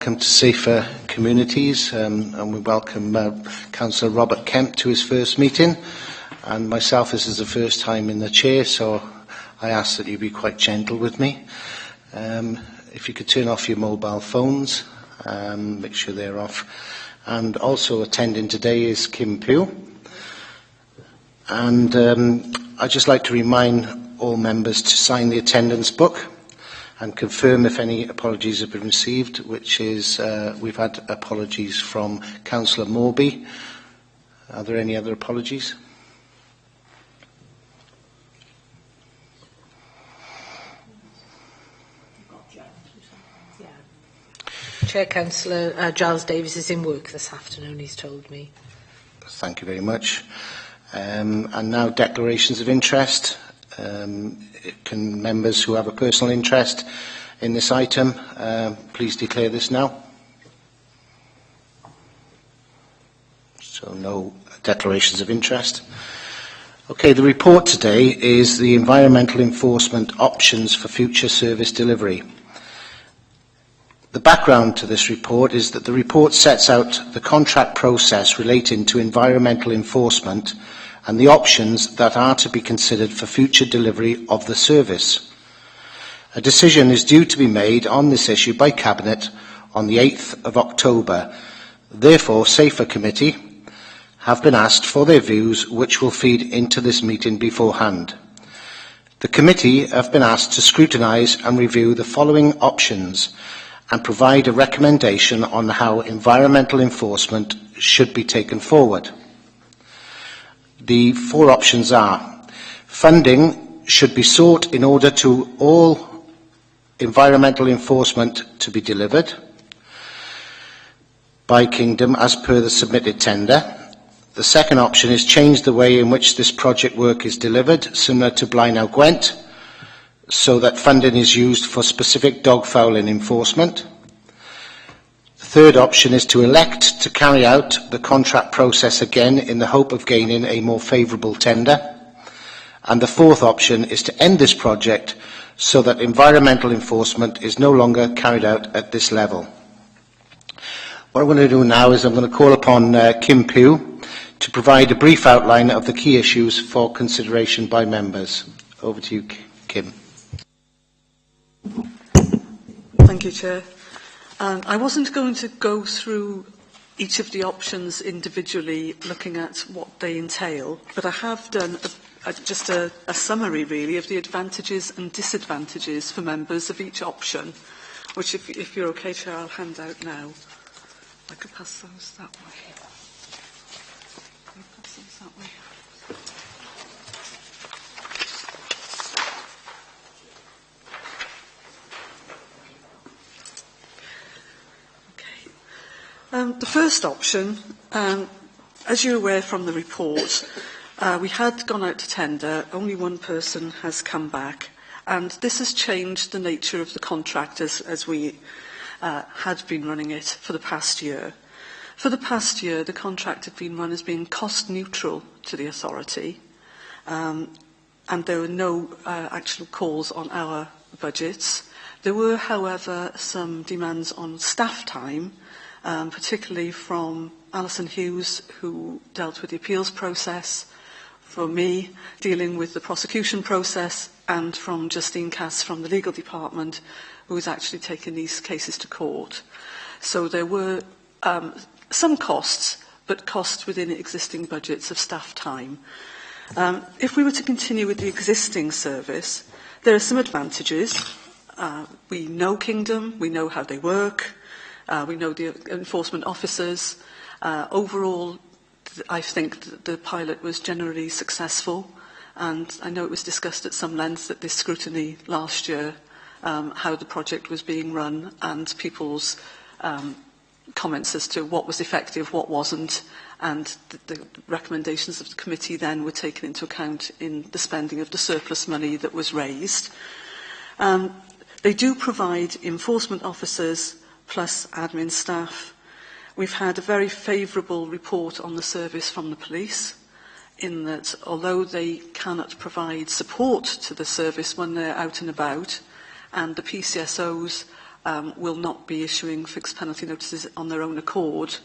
Welcome to Safer Communities, and we welcome Councillor Robert Kemp to his first meeting. And myself, this is the first time in the chair, so I ask that you be quite gentle with me. If you could turn off your mobile phones, make sure they're off. And also attending today is Kim Pugh. And I'd just like to remind all members to sign the attendance book and confirm if any apologies have been received, which is, we've had apologies from Councillor Morby. Are there any other apologies? Chair, Councillor Giles Davis is in work this afternoon, he's told me. Thank you very much. And now declarations of interest. Can members who have a personal interest in this item please declare this now? So no declarations of interest. Okay, the report today is the environmental enforcement options for future service delivery. The background to this report is that the report sets out the contract process relating to environmental enforcement and the options that are to be considered for future delivery of the service. A decision is due to be made on this issue by Cabinet on the 8th of October. Therefore, Safer Committee have been asked for their views, which will feed into this meeting beforehand. The committee have been asked to scrutinise and review the following options and provide a recommendation on how environmental enforcement should be taken forward. The four options are: funding should be sought in order to all environmental enforcement to be delivered by Kingdom as per the submitted tender. The second option is change the way in which this project work is delivered, similar to Blaenau Gwent, so that funding is used for specific dog fouling enforcement. The third option is to elect to carry out the contract process again in the hope of gaining a more favourable tender. And the fourth option is to end this project so that environmental enforcement is no longer carried out at this level. What I'm going to do now is I'm going to call upon Kim Pugh to provide a brief outline of the key issues for consideration by members. Over to you, Kim. Thank you, Chair. I wasn't going to go through each of the options individually, looking at what they entail, but I have done just a summary, really, of the advantages and disadvantages for members of each option, which, if you're okay, Chair, I'll hand out now. I could pass those that way. Can you pass those that way? The first option, as you're aware from the report, we had gone out to tender, only one person has come back, and this has changed the nature of the contract as we had been running it for the past year. For the past year, the contract had been run as being cost neutral to the authority, and there were no actual calls on our budgets. There were, however, some demands on staff time, particularly from Alison Hughes, who dealt with the appeals process, from me, dealing with the prosecution process, and from Justine Cass from the legal department, who was actually taking these cases to court. So there were some costs, but costs within existing budgets of staff time. If we were to continue with the existing service, there are some advantages. We know Kingdom, we know how they work, we know the enforcement officers. Overall, I think the pilot was generally successful, and I know it was discussed at some length at this scrutiny last year, how the project was being run and people's comments as to what was effective, what wasn't, and the recommendations of the committee then were taken into account in the spending of the surplus money that was raised. They do provide enforcement officers plus admin staff. We've had a very favourable report on the service from the police, in that although they cannot provide support to the service when they're out and about, and the PCSOs will not be issuing fixed penalty notices on their own accord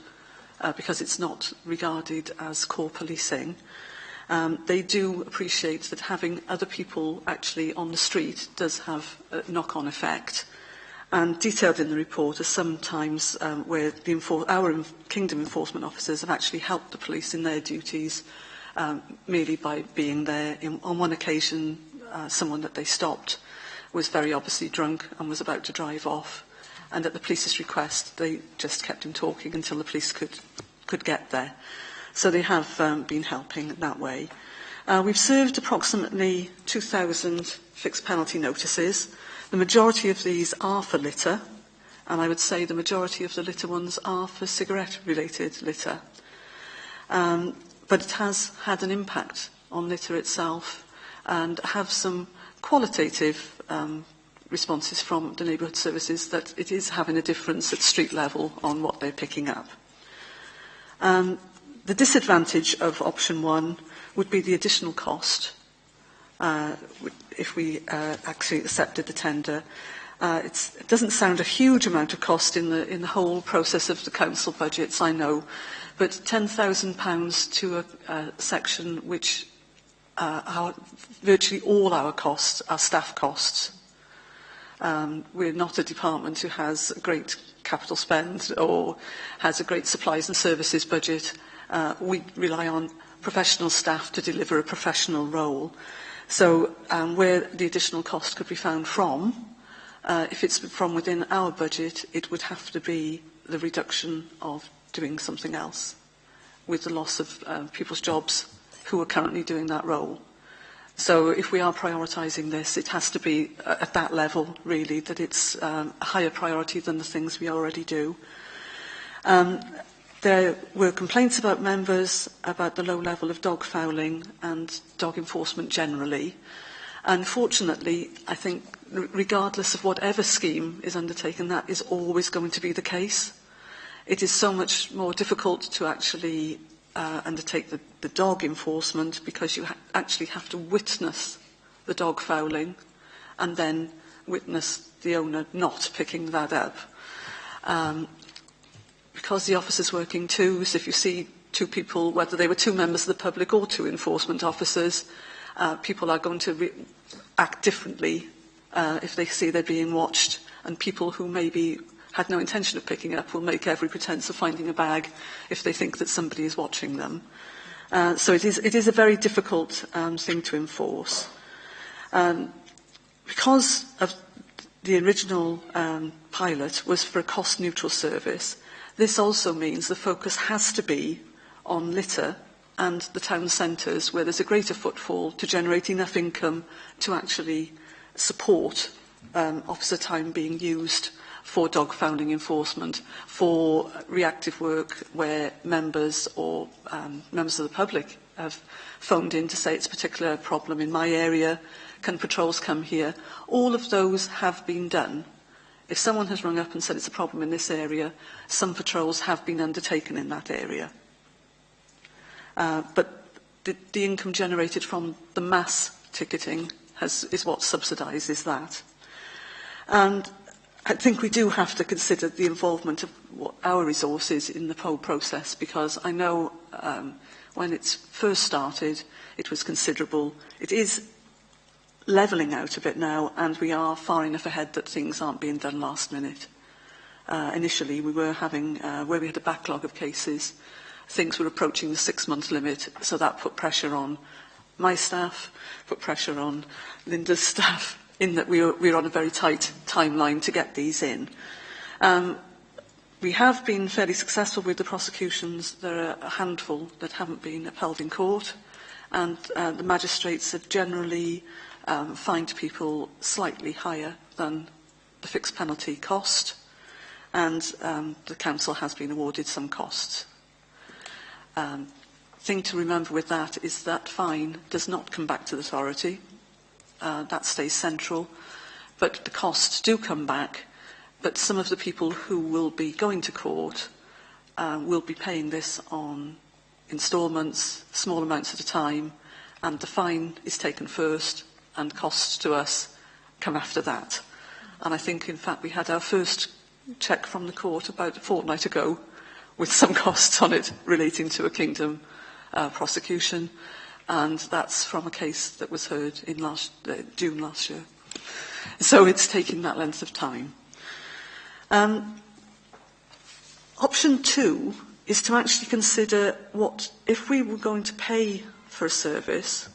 because it's not regarded as core policing. They do appreciate that having other people actually on the street does have a knock-on effect. And detailed in the report are sometimes where our Kingdom enforcement officers have actually helped the police in their duties merely by being there. On one occasion, someone that they stopped was very obviously drunk and was about to drive off. And at the police's request, they just kept him talking until the police could get there. So they have been helping that way. We've served approximately 2,000 fixed penalty notices. The majority of these are for litter, and I would say the majority of the litter ones are for cigarette-related litter. But it has had an impact on litter itself and have some qualitative responses from the neighbourhood services that it is having a difference at street level on what they're picking up. The disadvantage of option 1 would be the additional cost if we actually accepted the tender. It doesn't sound a huge amount of cost in the whole process of the council budgets, I know, but £10,000 to a section which virtually all our costs are staff costs. We're not a department who has a great capital spend or has a great supplies and services budget. We rely on professional staff to deliver a professional role. So where the additional cost could be found from, if it's from within our budget, it would have to be the reduction of doing something else with the loss of people's jobs who are currently doing that role. So if we are prioritising this, it has to be at that level, really, that it's a higher priority than the things we already do. There were complaints about members about the low level of dog fouling and dog enforcement generally. Unfortunately, I think regardless of whatever scheme is undertaken, that is always going to be the case. It is so much more difficult to actually undertake the dog enforcement because you actually have to witness the dog fouling and then witness the owner not picking that up. Because the officer's working twos, if you see two people, whether they were two members of the public or two enforcement officers, people are going to act differently if they see they're being watched, and people who maybe had no intention of picking up will make every pretence of finding a bag if they think that somebody is watching them. So it is a very difficult thing to enforce. Because of the original pilot was for a cost-neutral service, this also means the focus has to be on litter and the town centres where there's a greater footfall to generate enough income to actually support officer time being used for dog fouling enforcement, for reactive work where members or members of the public have phoned in to say it's a particular problem in my area, can patrols come here? All of those have been done. If someone has rung up and said it's a problem in this area, some patrols have been undertaken in that area. But the income generated from the mass ticketing is what subsidises that. And I think we do have to consider the involvement of our resources in the whole process, because I know when it's first started, it was considerable. It is levelling out a bit now, and we are far enough ahead that things aren't being done last minute. Initially, we were having, where we had a backlog of cases, things were approaching the 6-month limit, so that put pressure on my staff, put pressure on Linda's staff, in that we were on a very tight timeline to get these in. We have been fairly successful with the prosecutions. There are a handful that haven't been upheld in court, and the magistrates have generally fined people slightly higher than the fixed penalty cost, and the council has been awarded some costs. Thing to remember with that is that fine does not come back to the authority. That stays central, but the costs do come back. But some of the people who will be going to court will be paying this on instalments, small amounts at a time, and the fine is taken first, and costs to us come after that. And I think, in fact, we had our first cheque from the court about a fortnight ago with some costs on it relating to a kingdom prosecution. And that's from a case that was heard in June last year. So it's taking that length of time. Option 2 is to actually consider what, if we were going to pay for a service,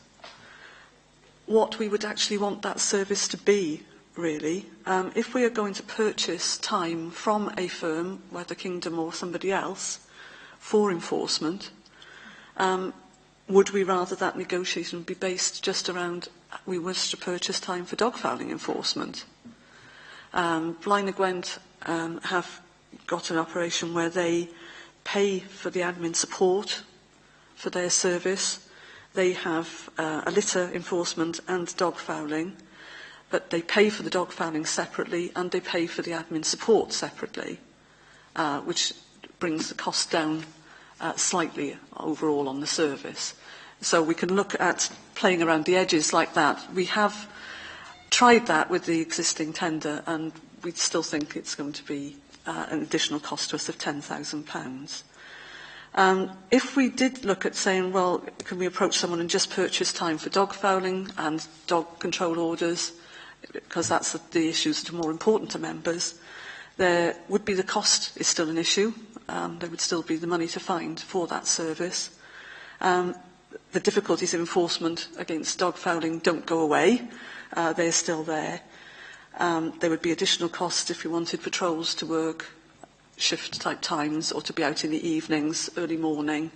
what we would actually want that service to be, really. If we are going to purchase time from a firm, whether Kingdom or somebody else, for enforcement, would we rather that negotiation be based just around we wish to purchase time for dog fouling enforcement? Blaenau Gwent have got an operation where they pay for the admin support for their service. They have a litter enforcement and dog fouling, but they pay for the dog fouling separately and they pay for the admin support separately, which brings the cost down slightly overall on the service. So we can look at playing around the edges like that. We have tried that with the existing tender, and we still think it's going to be an additional cost to us of £10,000. If we did look at saying, well, can we approach someone and just purchase time for dog fouling and dog control orders, because that's the issues that are more important to members, there would be the cost is still an issue. There would still be the money to find for that service. The difficulties of enforcement against dog fouling don't go away. They're still there. There would be additional costs if we wanted patrols to work shift-type times or to be out in the evenings, early morning.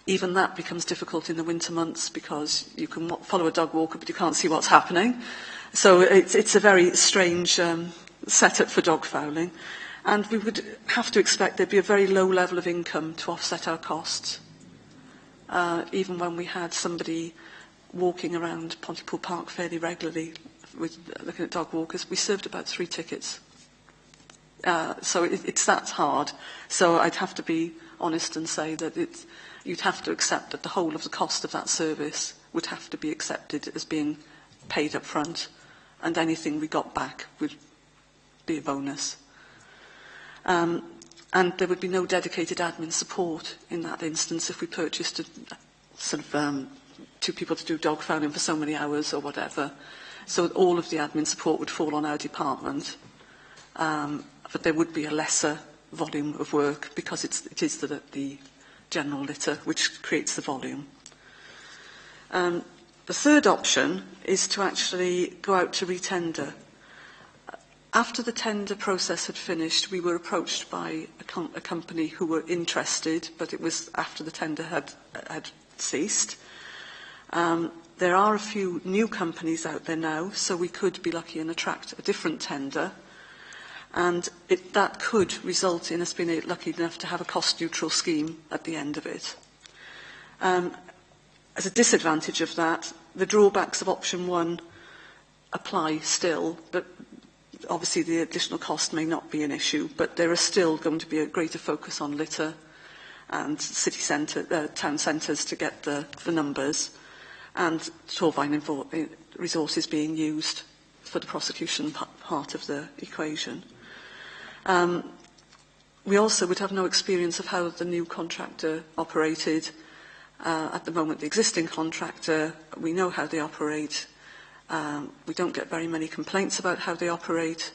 Even that becomes difficult in the winter months because you can follow a dog walker but you can't see what's happening. So it's a very strange setup for dog fouling. And we would have to expect there'd be a very low level of income to offset our costs. Even when we had somebody walking around Pontypool Park fairly regularly with looking at dog walkers, we served about 3 tickets. So it's that hard. So I'd have to be honest and say that you'd have to accept that the whole of the cost of that service would have to be accepted as being paid up front, and anything we got back would be a bonus. And there would be no dedicated admin support in that instance if we purchased sort of 2 people to do dog fouling for so many hours or whatever. So all of the admin support would fall on our department. But there would be a lesser volume of work because it is the general litter which creates the volume. The third option is to actually go out to retender. After the tender process had finished, we were approached by a company who were interested, but it was after the tender had ceased. There are a few new companies out there now, so we could be lucky and attract a different tender. And that could result in us being lucky enough to have a cost-neutral scheme at the end of it. As a disadvantage of that, the drawbacks of option 1 apply still, but obviously the additional cost may not be an issue, but there is still going to be a greater focus on litter and city centre, town centres to get the numbers, and Torvine resources being used for the prosecution part of the equation. We also would have no experience of how the new contractor operated. At the moment, the existing contractor, we know how they operate. We don't get very many complaints about how they operate,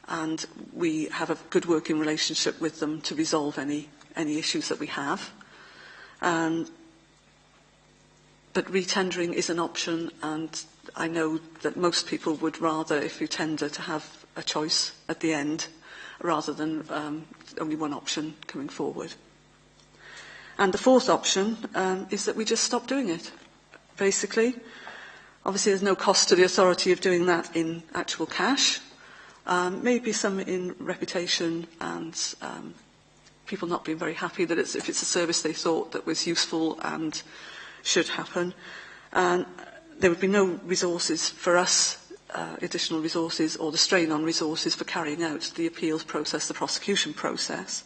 and we have a good working relationship with them to resolve any issues that we have. But retendering is an option, and I know that most people would rather, if you tender, to have a choice at the end rather than only one option coming forward. And the fourth option is that we just stop doing it, basically. Obviously, there's no cost to the authority of doing that in actual cash. Maybe some in reputation and people not being very happy that if it's a service they thought that was useful and should happen. And there would be no resources for us, additional resources, or the strain on resources for carrying out the appeals process, the prosecution process.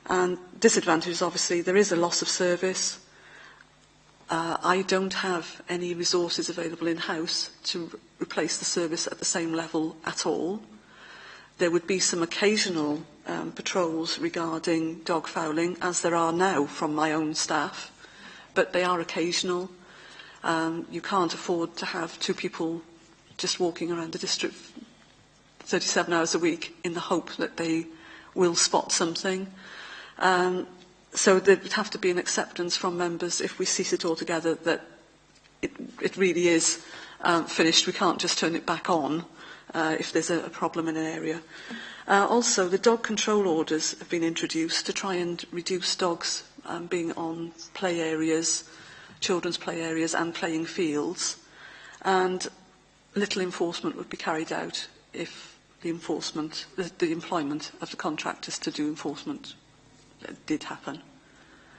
And disadvantages, obviously, there is a loss of service. I don't have any resources available in-house to replace the service at the same level at all. There would be some occasional patrols regarding dog fouling, as there are now from my own staff, but they are occasional. You can't afford to have 2 people just walking around the district 37 hours a week in the hope that they will spot something. So there would have to be an acceptance from members if we cease it altogether that it really is finished. We can't just turn it back on if there's a problem in an area. Also, the dog control orders have been introduced to try and reduce dogs being on play areas, children's play areas and playing fields. And little enforcement would be carried out if the employment of the contractors to do enforcement did happen.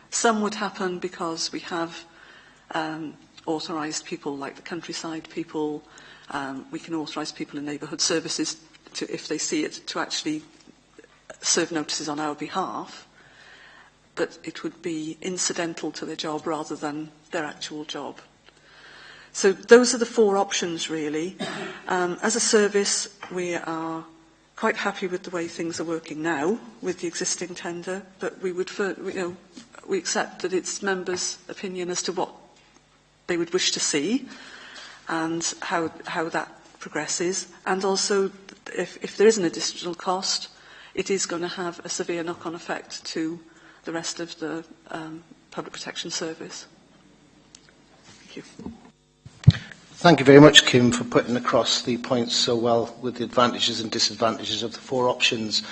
Some would happen because we have authorised people like the countryside people. We can authorise people in neighbourhood services to, if they see it, to actually serve notices on our behalf. But it would be incidental to their job rather than their actual job. So those are the 4 options, really. As a service, we are quite happy with the way things are working now with the existing tender, but we would, we accept that it's members' opinion as to what they would wish to see and how that progresses. And also, if there is an additional cost, it is going to have a severe knock-on effect to the rest of the public protection service. Thank you. Thank you very much, Kim, for putting across the points so well with the advantages and disadvantages of the 4 options.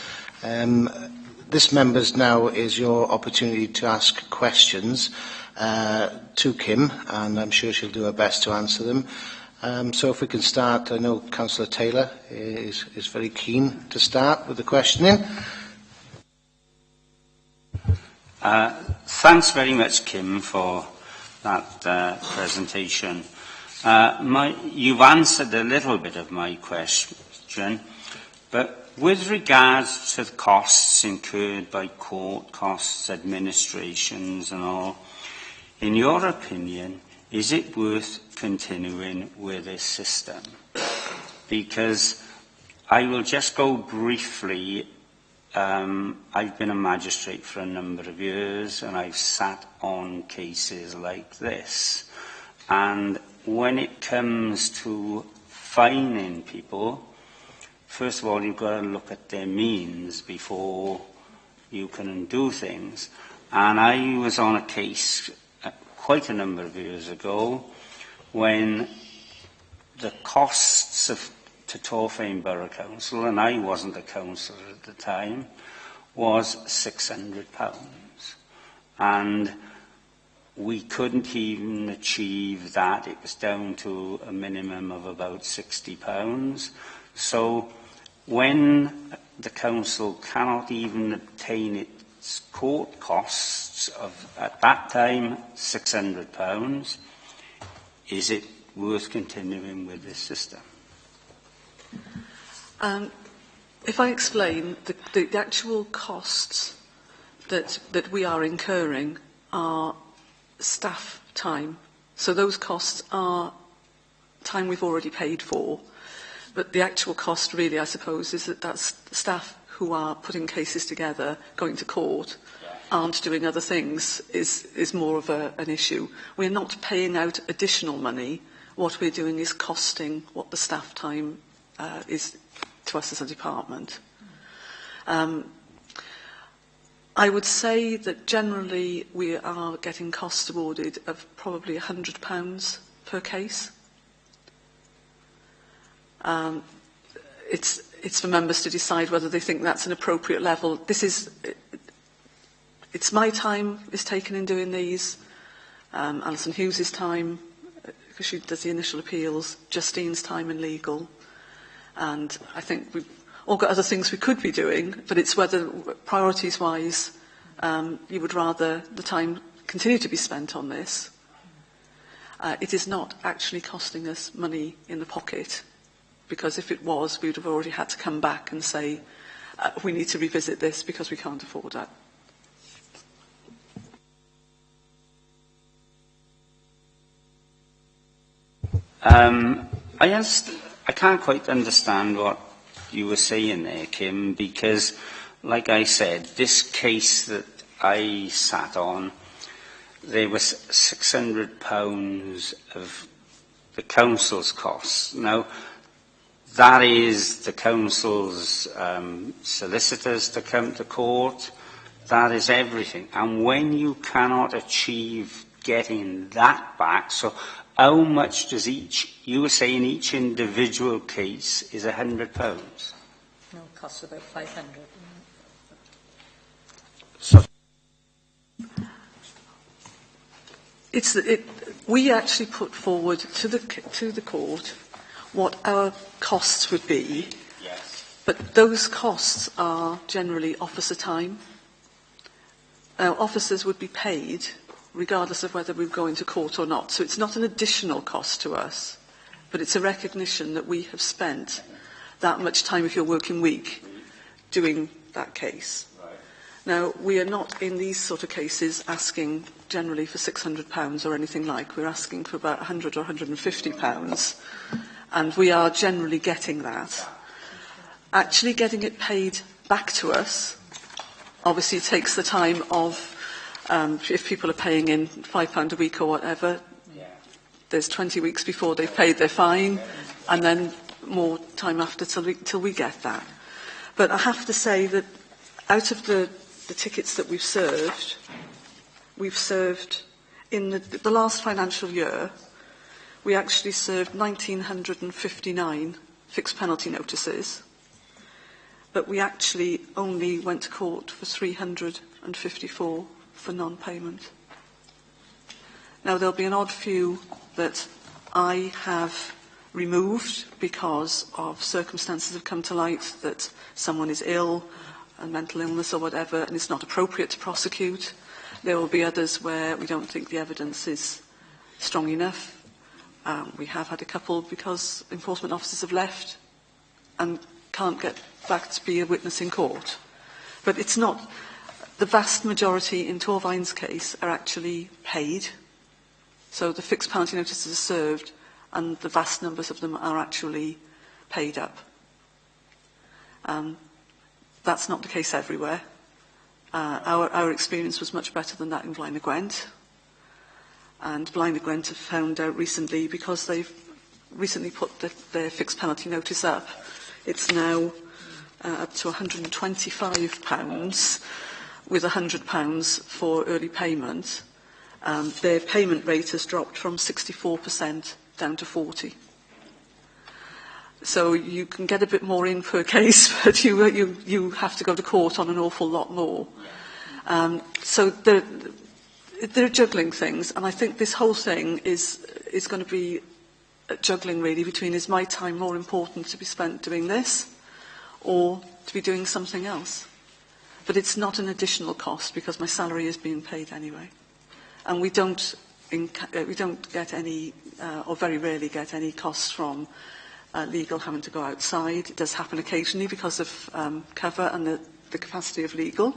This, members, now is your opportunity to ask questions to Kim, and I'm sure she'll do her best to answer them. So if we can start, I know Councillor Taylor is very keen to start with the questioning. Thanks very much, Kim, for that presentation. You've answered a little bit of my question, but with regards to the costs incurred by court costs, administrations and all, in your opinion, is it worth continuing with this system? Because I will just go briefly. I've been a magistrate for a number of years and I've sat on cases like this. And when it comes to fining people, first of all, you've got to look at their means before you can undo things. And I was on a case quite a number of years ago when the costs to Torfaen Borough Council, and I wasn't a councillor at the time, was £600. And we couldn't even achieve that. It was down to a minimum of about £60. So when the council cannot even obtain its court costs of, at that time, £600, is it worth continuing with this system? If I explain, the actual costs that we are incurring are staff time. So those costs are time we've already paid for. But the actual cost, really, I suppose, is that that's staff who are putting cases together, going to court, aren't doing other things, is more of an issue. We're not paying out additional money. What we're doing is costing what the staff time is to us as a department. I would say that generally we are getting costs awarded of probably £100 per case. It's for members to decide whether they think that's an appropriate level. It's my time is taken in doing these, Alison Hughes' time, because she does the initial appeals, Justine's time in legal, and I think we've all got other things we could be doing, but it's whether, priorities-wise, you would rather the time continue to be spent on this. It is not actually costing us money in the pocket, because if it was, we would have already had to come back and say, we need to revisit this because we can't afford that. I can't quite understand what you were saying there, Kim, because, like I said, this case that I sat on, there was £600 of the council's costs. Now, that is the council's solicitors to come to court. That is everything. And when you cannot achieve getting that back, so how much does you were saying each individual case is £100? No, it costs about 500. So, We actually put forward to the court what our costs would be, Yes. but those costs are generally officer time. Now, officers would be paid regardless of whether we're going to court or not. So it's not an additional cost to us, but it's a recognition that we have spent that much time, if you're working week, doing that case. Right. Now, we are not in these sort of cases asking generally for £600 or anything like. We're asking for about £100 or £150, and we are generally getting that. Actually getting it paid back to us obviously takes the time of, if people are paying in £5 a week or whatever, there's 20 weeks before they've paid their fine, and then more time after till we get that. But I have to say that out of the tickets that we've served in the last financial year, we actually served 1,959 fixed penalty notices, but we actually only went to court for 354 for non-payment. Now, there'll be an odd few that I have removed because of circumstances have come to light that someone is ill, a mental illness or whatever, and it's not appropriate to prosecute. There will be others where we don't think the evidence is strong enough. We have had a couple because enforcement officers have left and can't get back to be a witness in court. But it's not, the vast majority in Torvine's case are actually paid. So the fixed penalty notices are served and the vast numbers of them are actually paid up. That's not the case everywhere. Our experience was much better than that in Blaenau Gwent. And Blaenau Gwent have found out recently, because they've recently put their fixed penalty notice up, it's now up to £125 with £100 for early payment. Their payment rate has dropped from 64% down to 40%. So you can get a bit more in per case, but you have to go to court on an awful lot more. So they're juggling things, and I think this whole thing is going to be juggling really between, is my time more important to be spent doing this or to be doing something else? But it's not an additional cost because my salary is being paid anyway. And we don't get any, or very rarely get any costs from legal having to go outside. It does happen occasionally because of cover and the capacity of legal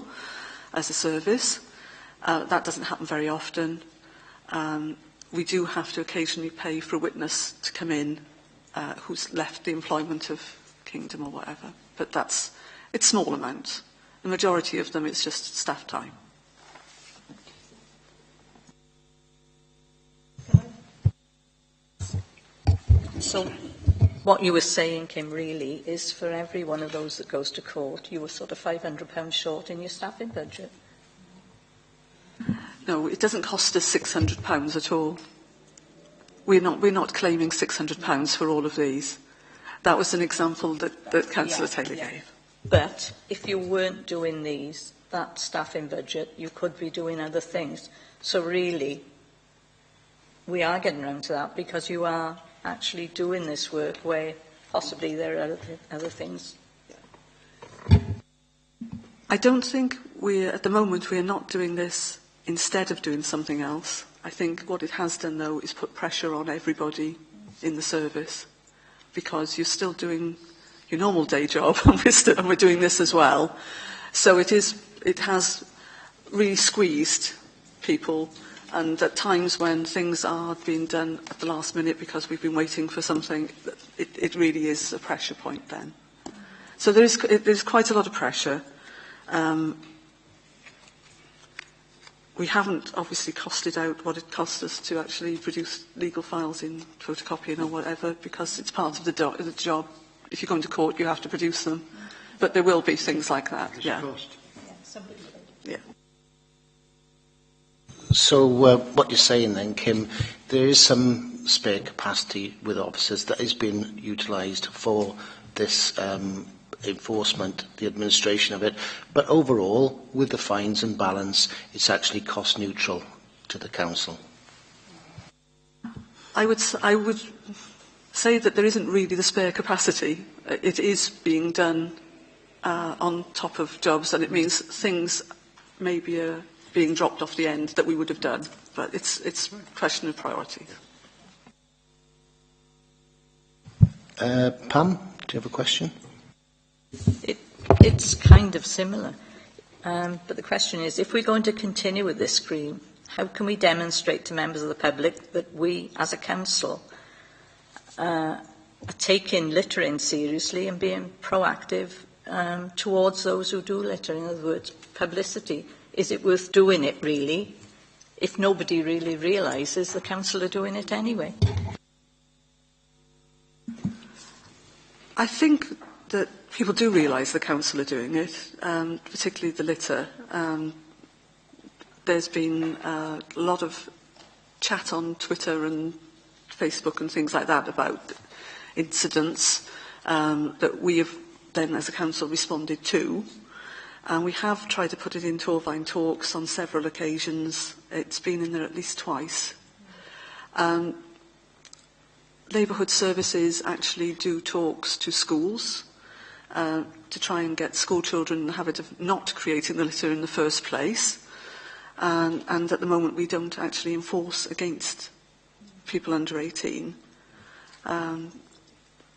as a service. That doesn't happen very often. We do have to occasionally pay for a witness to come in who's left the employment of Kingdom or whatever. But it's small amounts. The majority of them is just staff time. So what you were saying, Kim, really is for every one of those that goes to court, you were sort of £500 short in your staffing budget. No, it doesn't cost us £600 at all. We're not claiming £600 for all of these. That was an example that Councillor Taylor gave. But if you weren't doing these, that staffing budget, you could be doing other things. So really, we are getting around to that because you are actually doing this work where possibly there are other things. I don't think at the moment, we are not doing this instead of doing something else. I think what it has done, though, is put pressure on everybody in the service because you're still doing your normal day job and we're doing this as well. So it has really squeezed people And at times when things are being done at the last minute because we've been waiting for something, it really is a pressure point then. So there's quite a lot of pressure. We haven't obviously costed out what it cost us to actually produce legal files in photocopying or whatever, because it's part of the job. If you're going to court, you have to produce them. But there will be things like that, yeah. Yeah. So what you're saying then, Kim, there is some spare capacity with officers that is being utilised for this enforcement, the administration of it, but overall, with the fines and balance, it's actually cost neutral to the council. I would say that there isn't really the spare capacity. It is being done on top of jobs, and it means things maybe are being dropped off the end that we would have done, but it's a question of priority. Pam, do you have a question? It's kind of similar. But the question is, if we're going to continue with this scheme, how can we demonstrate to members of the public that we, as a council, are taking littering seriously and being proactive towards those who do litter? In other words, publicity. Is it worth doing it, really, if nobody really realises the council are doing it anyway? I think that people do realise the council are doing it, particularly the litter. There's been a lot of chat on Twitter and Facebook and things like that about incidents that we have then, as a council, responded to. And we have tried to put it into Torvine Talks on several occasions. It's been in there at least twice. Neighbourhood services actually do talks to schools to try and get school children in the habit of not creating the litter in the first place. And at the moment we don't actually enforce against people under 18.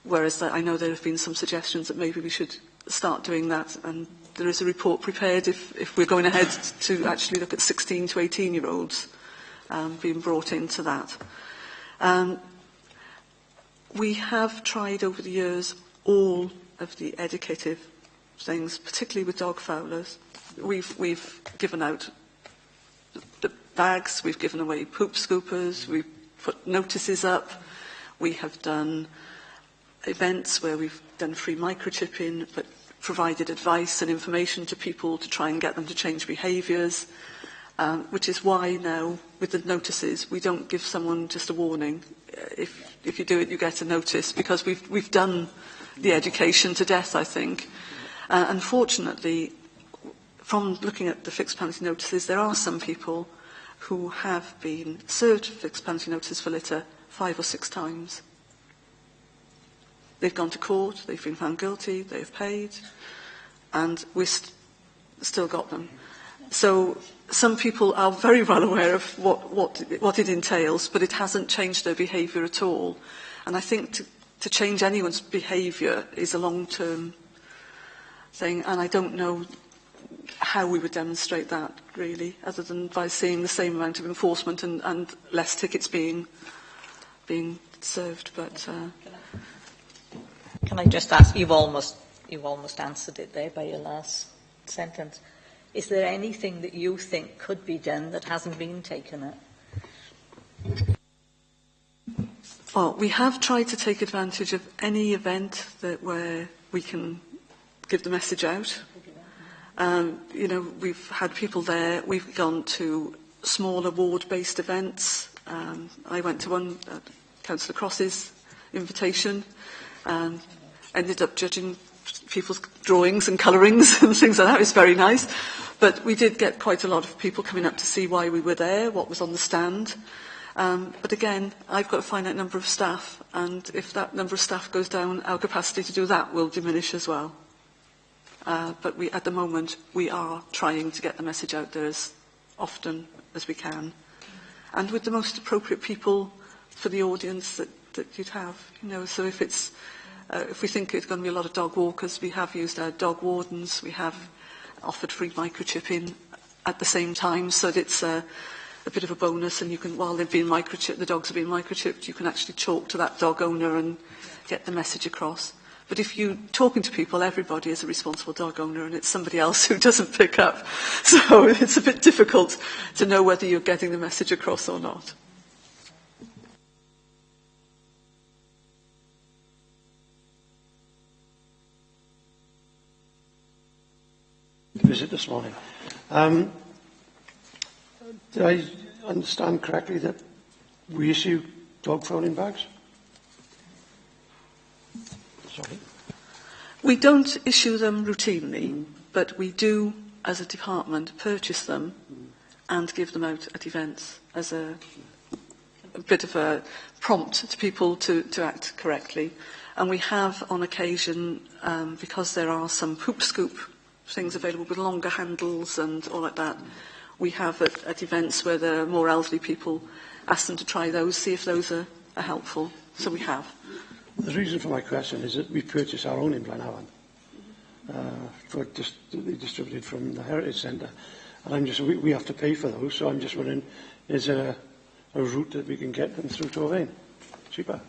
Whereas I know there have been some suggestions that maybe we should start doing that, and there is a report prepared if we're going ahead to actually look at 16 to 18-year-olds being brought into that. We have tried over the years all of the educative things, particularly with dog fowlers. We've given out the bags, we've given away poop scoopers, we've put notices up, we have done events where we've done free microchipping, but provided advice and information to people to try and get them to change behaviours, which is why now, with the notices, we don't give someone just a warning. If you do it, you get a notice, because we've done the education to death, I think. Unfortunately, from looking at the fixed penalty notices, there are some people who have been served fixed penalty notices for litter 5 or 6 times. They've gone to court, they've been found guilty, they've paid, and we've still got them. So some people are very well aware of what it entails, but it hasn't changed their behaviour at all. And I think to change anyone's behaviour is a long-term thing, and I don't know how we would demonstrate that, really, other than by seeing the same amount of enforcement and less tickets being served. But Can I just ask, you've almost answered it there by your last sentence. Is there anything that you think could be done that hasn't been taken up? Well, we have tried to take advantage of any event where we can give the message out. You know, we've had people there. We've gone to smaller ward-based events. I went to one at Councillor Cross's invitation. Ended up judging people's drawings and colourings and things like that. It was very nice. But we did get quite a lot of people coming up to see why we were there, what was on the stand. But again, I've got a finite number of staff, and if that number of staff goes down, our capacity to do that will diminish as well. But at the moment, we are trying to get the message out there as often as we can, and with the most appropriate people for the audience that you'd have. You know, so if it's if we think it's going to be a lot of dog walkers, we have used our dog wardens. We have offered free microchipping at the same time, so that it's a bit of a bonus, and you can, while they're being microchipped, the dogs are being microchipped, you can actually talk to that dog owner and get the message across. But if you're talking to people, everybody is a responsible dog owner, and it's somebody else who doesn't pick up. So it's a bit difficult to know whether you're getting the message across or not. Visit this morning. Did I understand correctly that we issue dog fouling bags? Sorry. We don't issue them routinely, but we do, as a department, purchase them and give them out at events as a bit of a prompt to people to act correctly. And we have, on occasion, because there are some poop scoop things available with longer handles and all like that, we have at events where there are more elderly people, ask them to try those, see if those are helpful. So we have. The reason for my question is that we purchase our own in Blaenhaven for distributed from the Heritage Centre, and we have to pay for those. So I'm just wondering, is there a route that we can get them through Torfaen cheaper?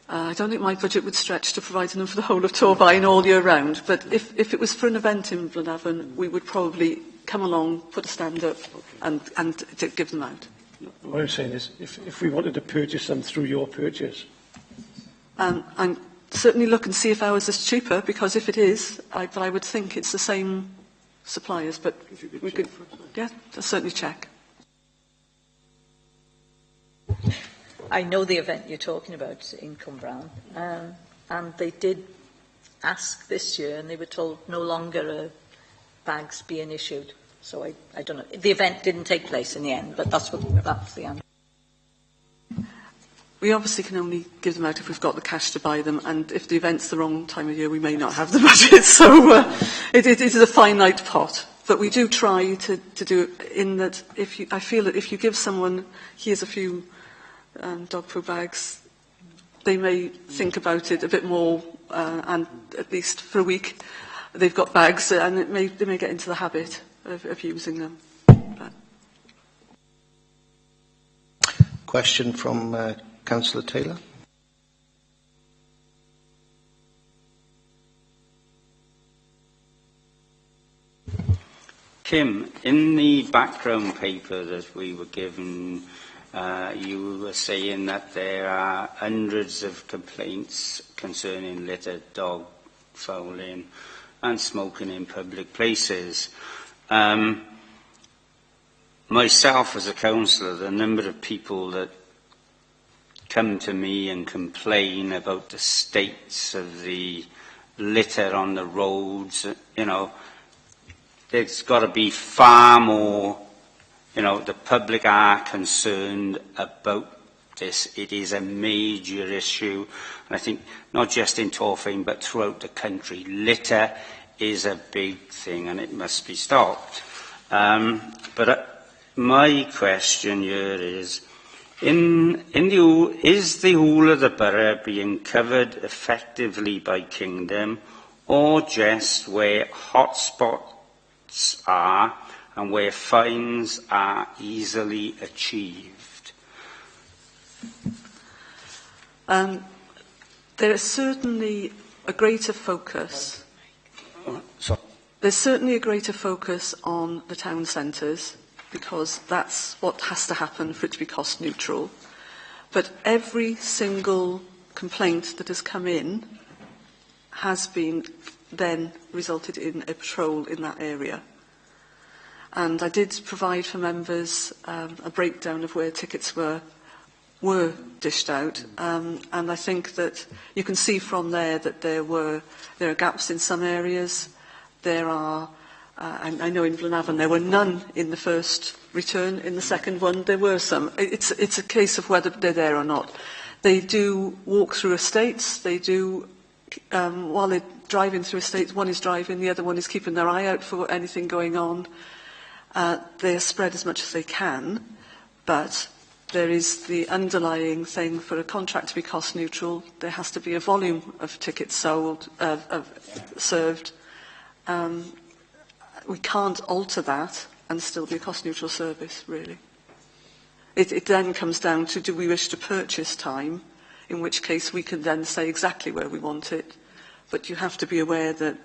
I don't think my budget would stretch to providing them for the whole of Torfaen all year round, but if it was for an event in Blaenhaven, we would probably come along, put a stand up, and give them out. What I'm saying is, if we wanted to purchase them through your purchase. I'm certainly look and see if ours is cheaper, because if it is, I would think it's the same suppliers, but we could, yeah, I'll certainly check. I know the event you're talking about in Cwmbran, and they did ask this year, and they were told no longer bags being issued. So I don't know. The event didn't take place in the end, but that's the answer. We obviously can only give them out if we've got the cash to buy them, and if the event's the wrong time of year, we may not have the budget. So it is a finite pot. But we do try to do it in that I feel that if you give someone, here's a few dog food bags, they may think about it a bit more, and at least for a week, they've got bags, and they may get into the habit of using them. Question from Councillor Taylor. Kim, in the background paper that we were given, you were saying that there are hundreds of complaints concerning litter, dog fouling and smoking in public places. Myself as a councillor, the number of people that come to me and complain about the states of the litter on the roads, there's got to be far more, the public are concerned about this. It is a major issue, and I think not just in Torfaen but throughout the country. Litter is a big thing and it must be stopped. But my question here is, is the whole of the borough being covered effectively by Kingdom, or just where hotspots are and where fines are easily achieved? There is certainly a greater focus. There's certainly a greater focus on the town centres, because that's what has to happen for it to be cost neutral. But every single complaint that has come in has been then resulted in a patrol in that area. And I did provide for members a breakdown of where tickets were dished out, and I think that you can see from there that there are gaps in some areas. There are, I know in Blaenhaven there were none in the first return. In the second one there were some. It's a case of whether they're there or not. They do walk through estates. They do, while they're driving through estates, one is driving, the other one is keeping their eye out for anything going on. They are spread as much as they can, but there is the underlying thing: for a contract to be cost neutral, there has to be a volume of tickets sold, served. We can't alter that and still be a cost-neutral service, really. It then comes down to, do we wish to purchase time, in which case we can then say exactly where we want it. But you have to be aware that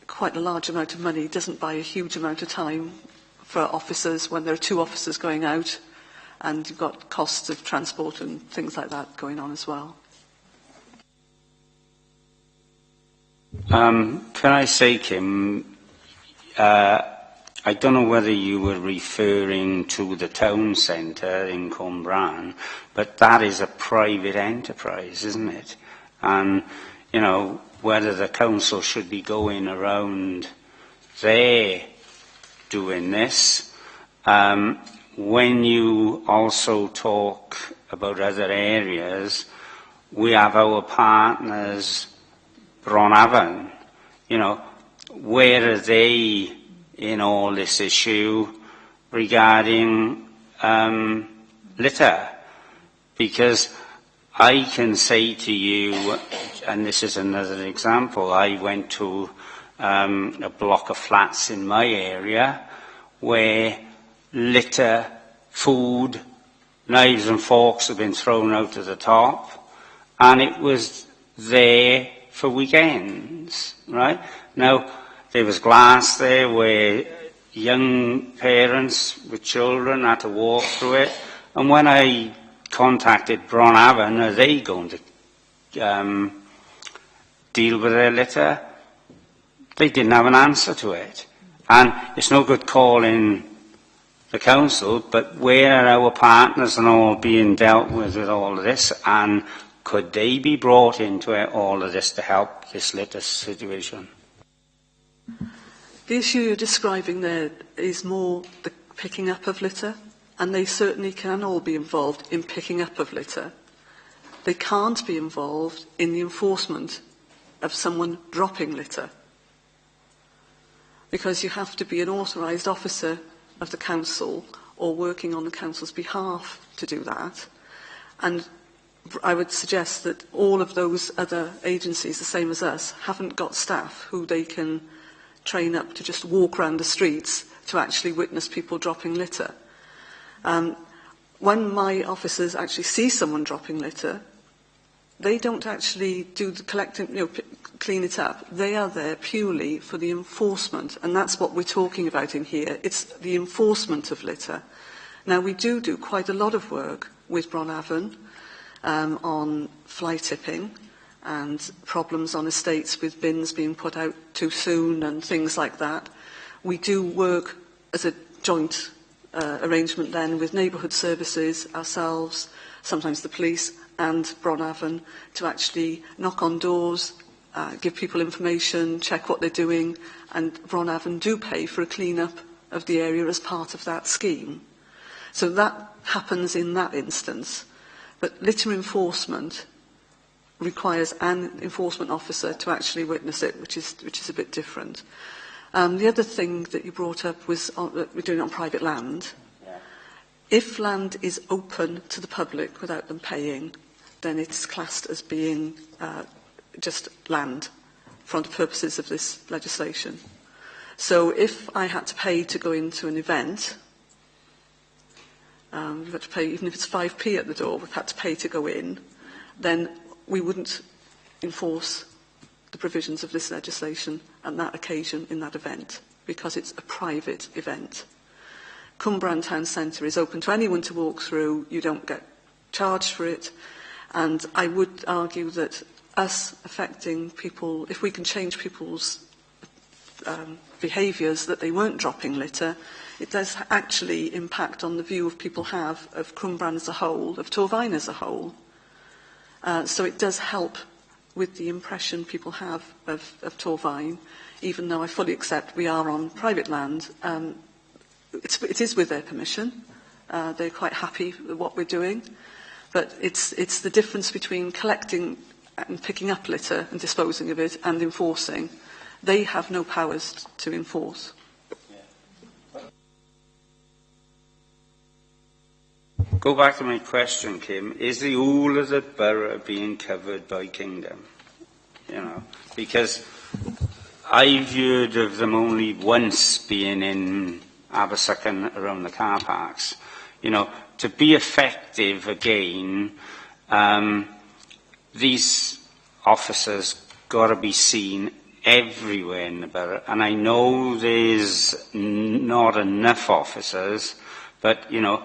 quite a large amount of money doesn't buy a huge amount of time for officers when there are 2 officers going out, and you've got costs of transport and things like that going on as well. Can I say, Kim, I don't know whether you were referring to the town centre in Cwmbran, but that is a private enterprise, isn't it? And, you know, whether the council should be going around there doing this. When you also talk about other areas, we have our partners, Bronavon. You know, where are they in all this issue regarding litter? Because I can say to you, and this is another example, I went to a block of flats in my area where litter, food, knives and forks have been thrown out of the top, and it was there for weekends, right? Now, there was glass there where young parents with children had to walk through it, and when I contacted Bronavon, are they going to deal with their litter? They didn't have an answer to it. And it's no good calling the council, but where are our partners and all being dealt with all of this, and could they be brought into it, all of this to help this litter situation? The issue you're describing there is more the picking up of litter, and they certainly can all be involved in picking up of litter. They can't be involved in the enforcement of someone dropping litter, because you have to be an authorised officer of the council or working on the council's behalf to do that. And I would suggest that all of those other agencies, the same as us, haven't got staff who they can train up to just walk around the streets to actually witness people dropping litter. When my officers actually see someone dropping litter, they don't actually do the collecting, clean it up. They are there purely for the enforcement, and that's what we're talking about in here. It's the enforcement of litter. Now, we do quite a lot of work with Bronavon on fly tipping and problems on estates with bins being put out too soon and things like that. We do work as a joint arrangement then with neighbourhood services, ourselves, sometimes the police and Bronavon, to actually knock on doors, give people information, check what they're doing, and Bronavon do pay for a clean-up of the area as part of that scheme. So that happens in that instance. But litter enforcement requires an enforcement officer to actually witness it, which is a bit different. The other thing that you brought up was that we're doing it on private land. Yeah. If land is open to the public without them paying, then it's classed as being just land for the purposes of this legislation. So if I had to pay to go into an event, we've had to pay, even if it's 5p at the door, we've had to pay to go in, then we wouldn't enforce the provisions of this legislation on that occasion in that event, because it's a private event. Cwmbran Town Centre is open to anyone to walk through. You don't get charged for it. And I would argue that us affecting people, if we can change people's behaviours, that they weren't dropping litter, it does actually impact on the view of people have of Cwmbran as a whole, of Torfaen as a whole. So it does help with the impression people have of Torfaen, even though I fully accept we are on private land. It is with their permission. They're quite happy with what we're doing. But it's the difference between collecting and picking up litter and disposing of it and enforcing. They have no powers to enforce. Go back to my question, Kim. Is the whole of the borough being covered by Kingdom? Because I've heard of them only once being in Abersycon around the car parks. You know, to be effective again, these officers got to be seen everywhere in the borough. And I know there's not enough officers, but, you know,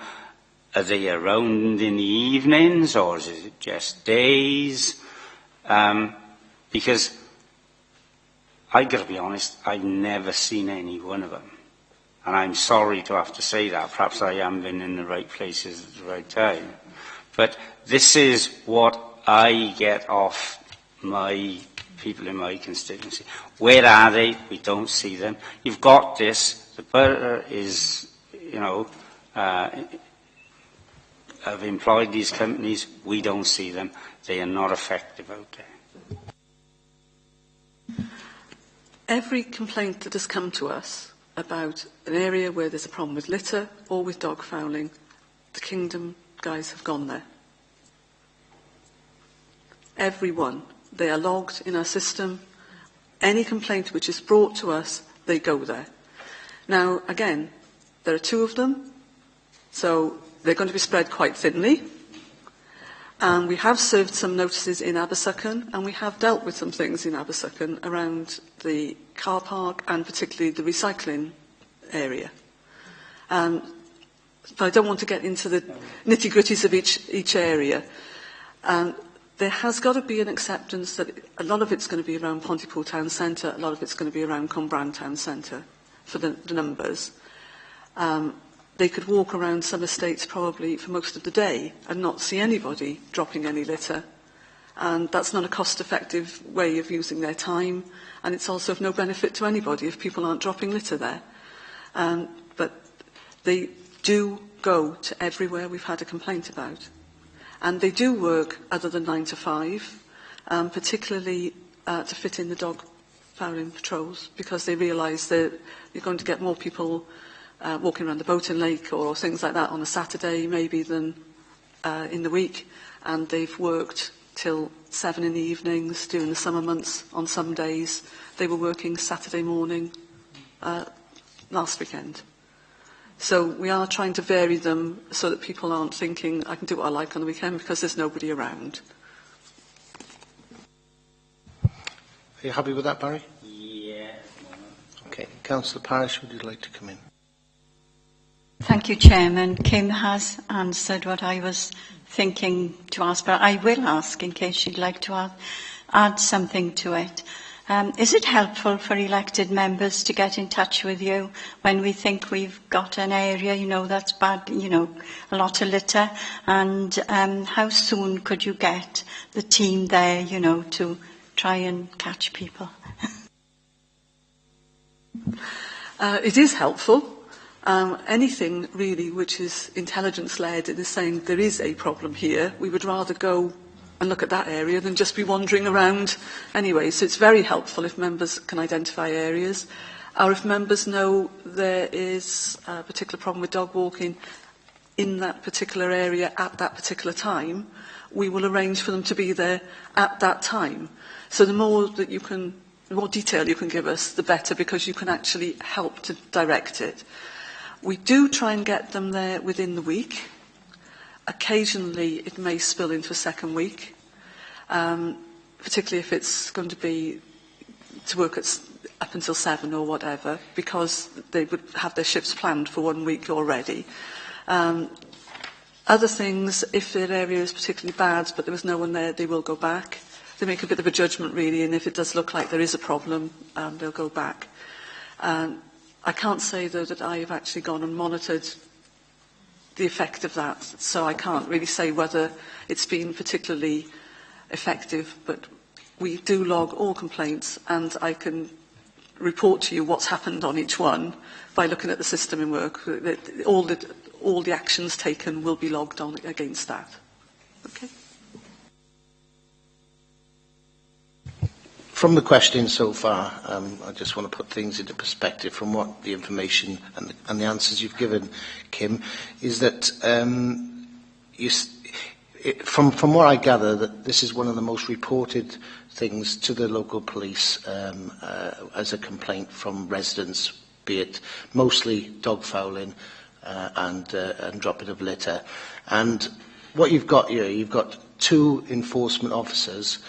are they around in the evenings or is it just days? Because I've got to be honest, I've never seen any one of them. And I'm sorry to have to say that. Perhaps I haven't been in the right places at the right time. But this is what I get off my people in my constituency. Where are they? We don't see them. You've got this. The borough is, you know, have employed these companies. We don't see them. They are not effective out there. Every complaint that has come to us about an area where there's a problem with litter or with dog fouling, the Kingdom guys have gone there. Every one. They are logged in our system. Any complaint which is brought to us, they go there. Now, again, there are 2 of them, so they're going to be spread quite thinly. And we have served some notices in Abersycon, and we have dealt with some things in Abersycon around the car park and particularly the recycling area. But I don't want to get into the nitty-gritties of each area. There has got to be an acceptance that a lot of it's going to be around Pontypool Town Centre, a lot of it's going to be around Cwmbran Town Centre for the numbers. They could walk around some estates probably for most of the day and not see anybody dropping any litter. And that's not a cost-effective way of using their time, and it's also of no benefit to anybody if people aren't dropping litter there. But they do go to everywhere we've had a complaint about. And they do work other than 9 to 5, particularly to fit in the dog fouling patrols, because they realise that you're going to get more people walking around the Boating Lake or things like that on a Saturday maybe than in the week. And they've worked till 7 in the evenings during the summer months on some days. They were working Saturday morning last weekend. So we are trying to vary them so that people aren't thinking, I can do what I like on the weekend because there's nobody around. Are you happy with that, Barry? Yeah. Okay. Councillor Parish, would you like to come in? Thank you, Chairman. Kim has answered what I was thinking to ask, but I will ask in case she'd like to add something to it. Is it helpful for elected members to get in touch with you when we think we've got an area, you know, that's bad, you know, a lot of litter? And how soon could you get the team there, you know, to try and catch people? It is helpful. Anything really which is intelligence-led and is saying there is a problem here, we would rather go and look at that area than just be wandering around anyway. So it's very helpful if members can identify areas, or if members know there is a particular problem with dog walking in that particular area at that particular time, we will arrange for them to be there at that time. So the more that you can, the more detail you can give us, the better, because you can actually help to direct it. We do try and get them there within the week. Occasionally it may spill into a second week, particularly if it's going to be to work up until 7 or whatever, because they would have their shifts planned for 1 week already. Other things, if their area is particularly bad but there was no one there, they will go back. They make a bit of a judgment really, and if it does look like there is a problem, they'll go back. I can't say though that I have actually gone and monitored the effect of that, so I can't really say whether it's been particularly effective, but we do log all complaints, and I can report to you what's happened on each one by looking at the system in work. All the actions taken will be logged on against that. Okay. From the questions so far, I just want to put things into perspective from what the information and the answers you've given, Kim, is that from what I gather, that this is one of the most reported things to the local police as a complaint from residents, be it mostly dog fouling and dropping of litter. And what you've got here, you've got 2 enforcement officers.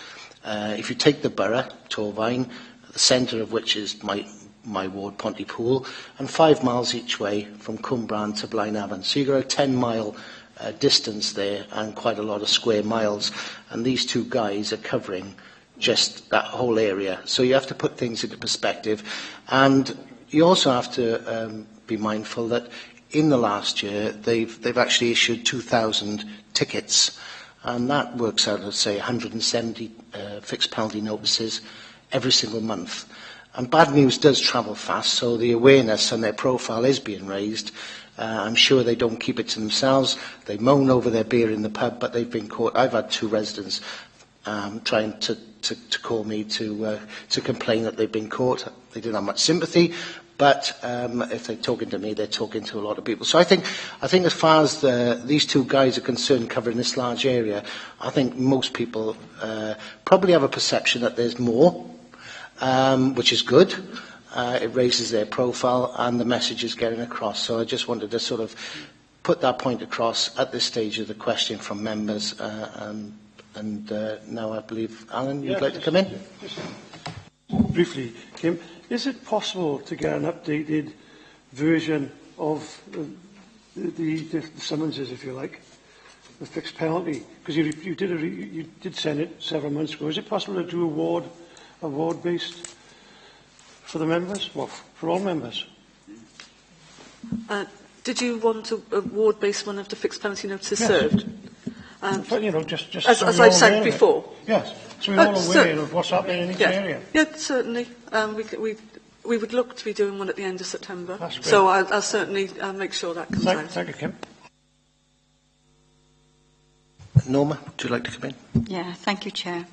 If you take the borough, Torvine, the centre of which is my ward, Pontypool, and 5 miles each way from Cwmbran to Blaenavon. So you've got a 10-mile distance there and quite a lot of square miles. And these 2 guys are covering just that whole area. So you have to put things into perspective. And you also have to be mindful that in the last year, they've actually issued 2,000 tickets. And that works out at, say, 170 fixed penalty notices every single month. And bad news does travel fast, so the awareness and their profile is being raised. I'm sure they don't keep it to themselves. They moan over their beer in the pub, but they've been caught. I've had 2 residents trying to call me to complain that they've been caught. They didn't have much sympathy, but if they're talking to me, they're talking to a lot of people. So I think as far as these 2 guys are concerned, covering this large area, I think most people probably have a perception that there's more, which is good. It raises their profile and the message is getting across. So I just wanted to sort of put that point across at this stage of the question from members. And now I believe, Alan, you'd like to come in? Just briefly, Kim, is it possible to get an updated version of the summonses, if you like, the fixed penalty? Because you did send it several months ago. Is it possible to do a ward-based for the members? Well, for all members? Did you want a ward-based one of the fixed penalty notices served? But, you know, just as so I've said before. Yes, so we're all aware of what's happening in each area. Yeah, certainly. We would look to be doing one at the end of September. That's great. So I'll certainly make sure that comes out. Thank you, Kim. Norma, would you like to come in? Yeah, thank you, Chair.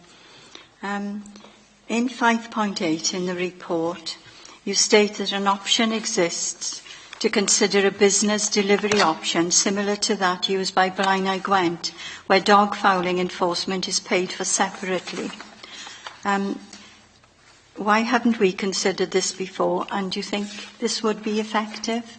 In 5.8 in the report, you state that an option exists to consider a business delivery option similar to that used by Blaenau Gwent, where dog fouling enforcement is paid for separately. Why haven't we considered this before, and do you think this would be effective?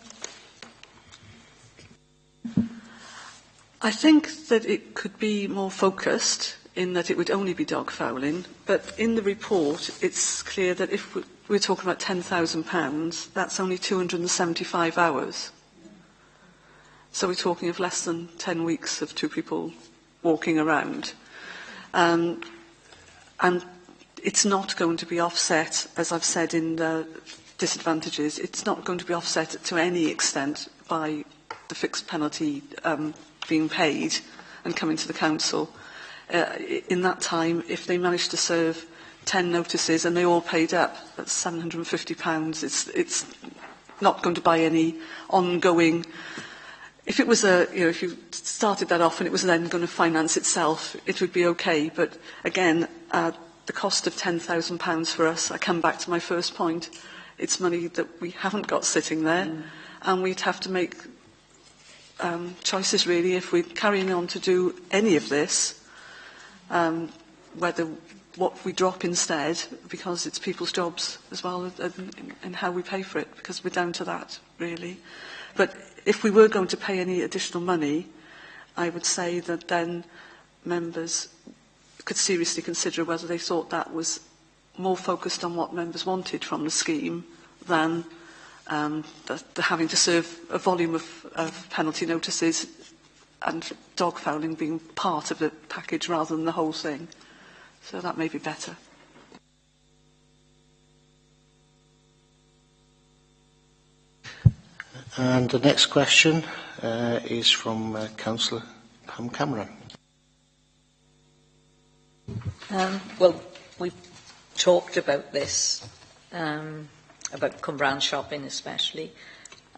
I think that it could be more focused in that it would only be dog fouling, but in the report it's clear that if we're talking about £10,000, that's only 275 hours. So we're talking of less than 10 weeks of 2 people walking around. And it's not going to be offset, as I've said in the disadvantages, it's not going to be offset to any extent by the fixed penalty being paid and coming to the council. In that time, if they manage to serve 10 notices and they all paid up, that's £750. It's not going to buy any ongoing. If it was if you started that off and it was then going to finance itself, it would be okay. But again, the cost of £10,000 for us, I come back to my first point, it's money that we haven't got sitting there, and we'd have to make choices really if we're carrying on to do any of this, whether what we drop instead, because it's people's jobs as well, and how we pay for it, because we're down to that, really. But if we were going to pay any additional money, I would say that then members could seriously consider whether they thought that was more focused on what members wanted from the scheme than the having to serve a volume of penalty notices and dog fouling being part of the package rather than the whole thing. So that may be better. And the next question is from Councillor Pam Cameron. Well, we've talked about this, about Cwmbran shopping especially,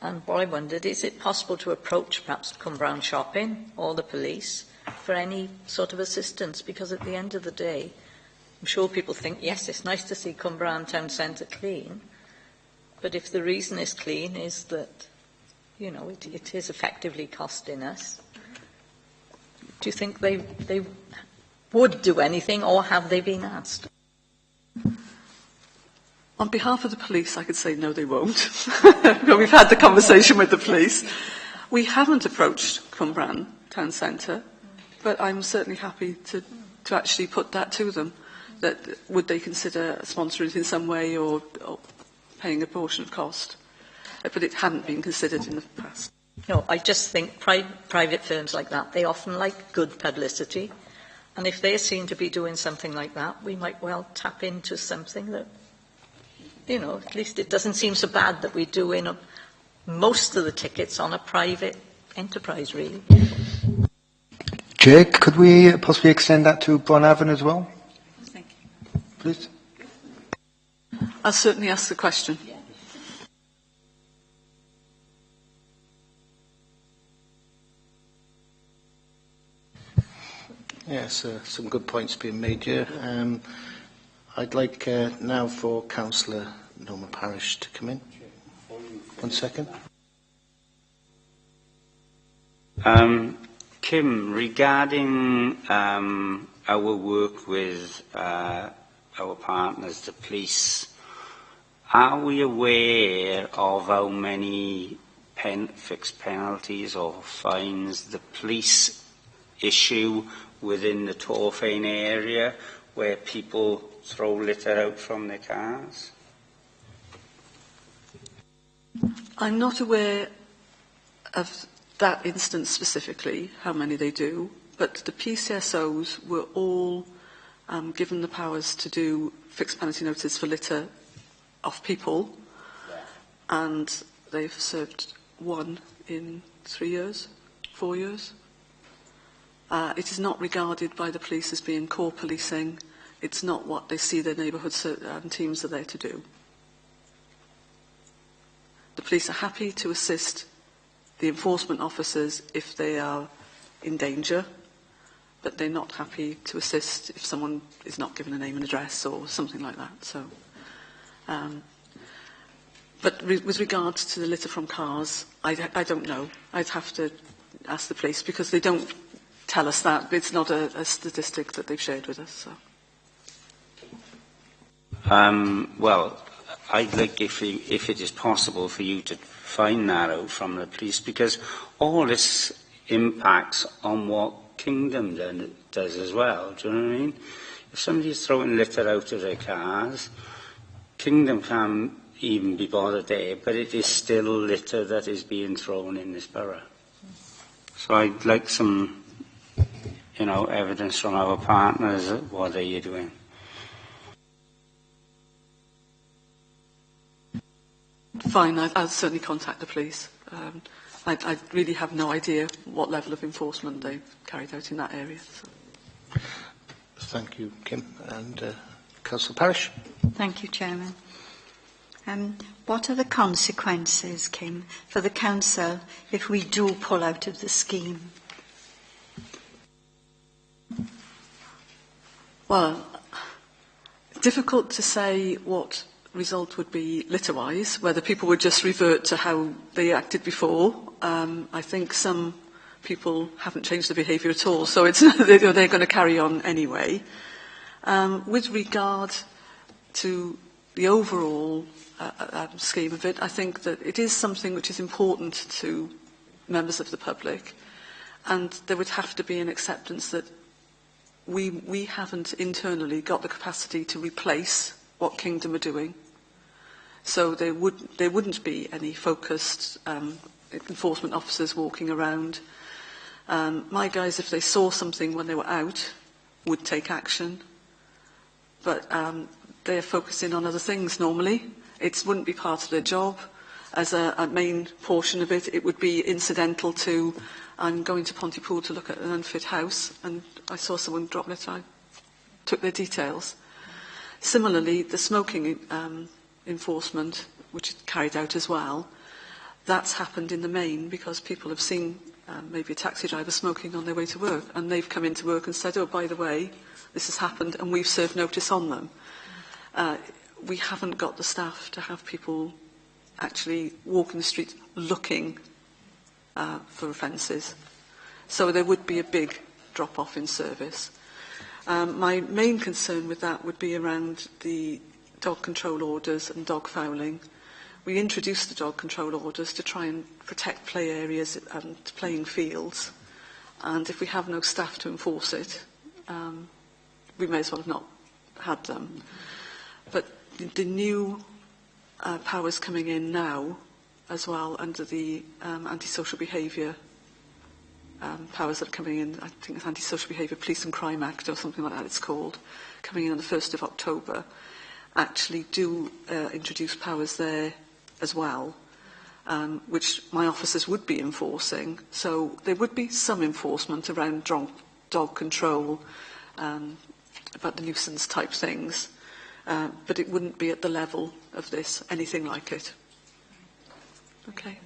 and what I wondered, is it possible to approach perhaps Cwmbran shopping or the police for any sort of assistance? Because at the end of the day, I'm sure people think, yes, it's nice to see Cwmbran town centre clean, but if the reason it's clean is that, you know, it is effectively costing us, do you think they would do anything, or have they been asked? On behalf of the police, I could say no, they won't. But we've had the conversation with the police. We haven't approached Cwmbran Town Centre, but I'm certainly happy to actually put that to them. That would they consider sponsoring it in some way or paying a portion of cost? But it hadn't been considered in the past. No, I just think private firms like that, they often like good publicity. And if they seem to be doing something like that, we might well tap into something that, you know, at least it doesn't seem so bad that we're doing most of the tickets on a private enterprise, really. Chair, could we possibly extend that to Bronavon as well? Thank you. Please. I'll certainly ask the question. Yes, some good points being made here. I'd like now for Councillor Norma Parish to come in. 1 second. Kim, regarding our work with our partners, the police, are we aware of how many fixed penalties or fines the police issue within the Torfaen area where people throw litter out from their cars? I'm not aware of that instance specifically, how many they do, but the PCSOs were all given the powers to do fixed penalty notice for litter of people, and they've served one in 3 years, 4 years. It is not regarded by the police as being core policing. It's not what they see their neighbourhood teams are there to do. The police are happy to assist the enforcement officers if they are in danger, but they're not happy to assist if someone is not given a name and address or something like that. So, but with regards to the litter from cars, I don't know. I'd have to ask the police because they don't tell us that. It's not a statistic that they've shared with us. So. Well, I'd like, if it is possible, for you to find that out from the police, because all this impacts on what Kingdom does as well. Do you know what I mean? If somebody's throwing litter out of their cars, Kingdom can't even be bothered there, but it is still litter that is being thrown in this borough. So I'd like some, evidence from our partners of what are you doing. Fine, I'll certainly contact the police. I really have no idea what level of enforcement they've carried out in that area. So. Thank you, Kim. And Councillor Parish. Thank you, Chairman. What are the consequences, Kim, for the council if we do pull out of the scheme? Well, difficult to say what result would be litter-wise, whether people would just revert to how they acted before. I think some people haven't changed their behaviour at all, so they're going to carry on anyway. With regard to the overall scheme of it, I think that it is something which is important to members of the public, and there would have to be an acceptance that we haven't internally got the capacity to replace what Kingdom are doing. So there wouldn't be any focused enforcement officers walking around. My guys, if they saw something when they were out, would take action. But they're focusing on other things normally. It wouldn't be part of their job. As a main portion of it, it would be incidental to, I'm going to Pontypool to look at an unfit house, and I saw someone drop litter. I took their details. Similarly, the smoking enforcement, which is carried out as well, that's happened in the main because people have seen maybe a taxi driver smoking on their way to work, and they've come into work and said, oh, by the way, this has happened, and we've served notice on them. We haven't got the staff to have people actually walking the streets looking for offences. So there would be a big drop-off in service. My main concern with that would be around the dog control orders and dog fouling. We introduced the dog control orders to try and protect play areas and playing fields. And if we have no staff to enforce it, we may as well have not had them. But the new powers coming in now, as well, under the antisocial behaviour powers that are coming in, I think it's Antisocial Behaviour Police and Crime Act or something like that it's called, coming in on the 1st of October, actually do introduce powers there as well, which my officers would be enforcing. So there would be some enforcement around dog control, about the nuisance type things, but it wouldn't be at the level of this, anything like it. Okay.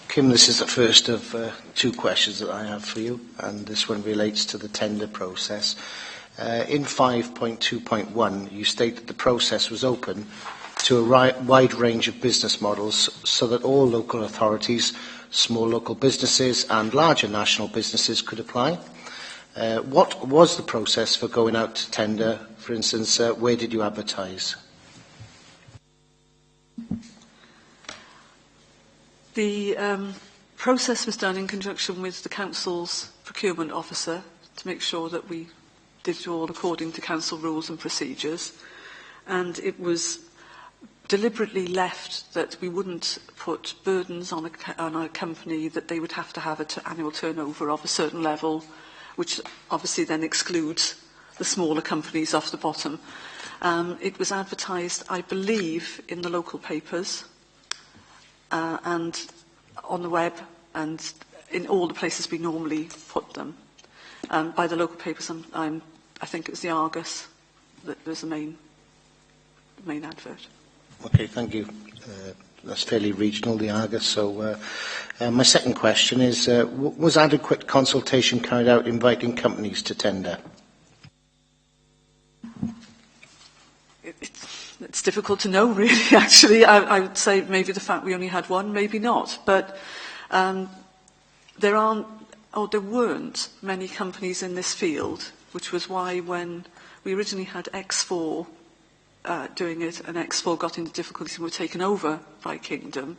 Kim, this is the first of two questions that I have for you, and this one relates to the tender process. In 5.2.1, you state that the process was open to a wide range of business models so that all local authorities, small local businesses and larger national businesses could apply. What was the process for going out to tender? For instance, where did you advertise? The process was done in conjunction with the council's procurement officer to make sure that we did it all according to council rules and procedures, and it was deliberately left that we wouldn't put burdens on a company that they would have to have an annual turnover of a certain level, which obviously then excludes the smaller companies off the bottom. It was advertised, I believe, in the local papers, and on the web, and in all the places we normally put them. By the local papers, I think it was the Argus that was the main advert. Okay, thank you. That's fairly regional, the Argus. So my second question is, was adequate consultation carried out inviting companies to tender? It's difficult to know, really, actually. I would say maybe the fact we only had one, maybe not. But there weren't many companies in this field, which was why when we originally had X4 doing it, and X4 got into difficulties and were taken over by Kingdom,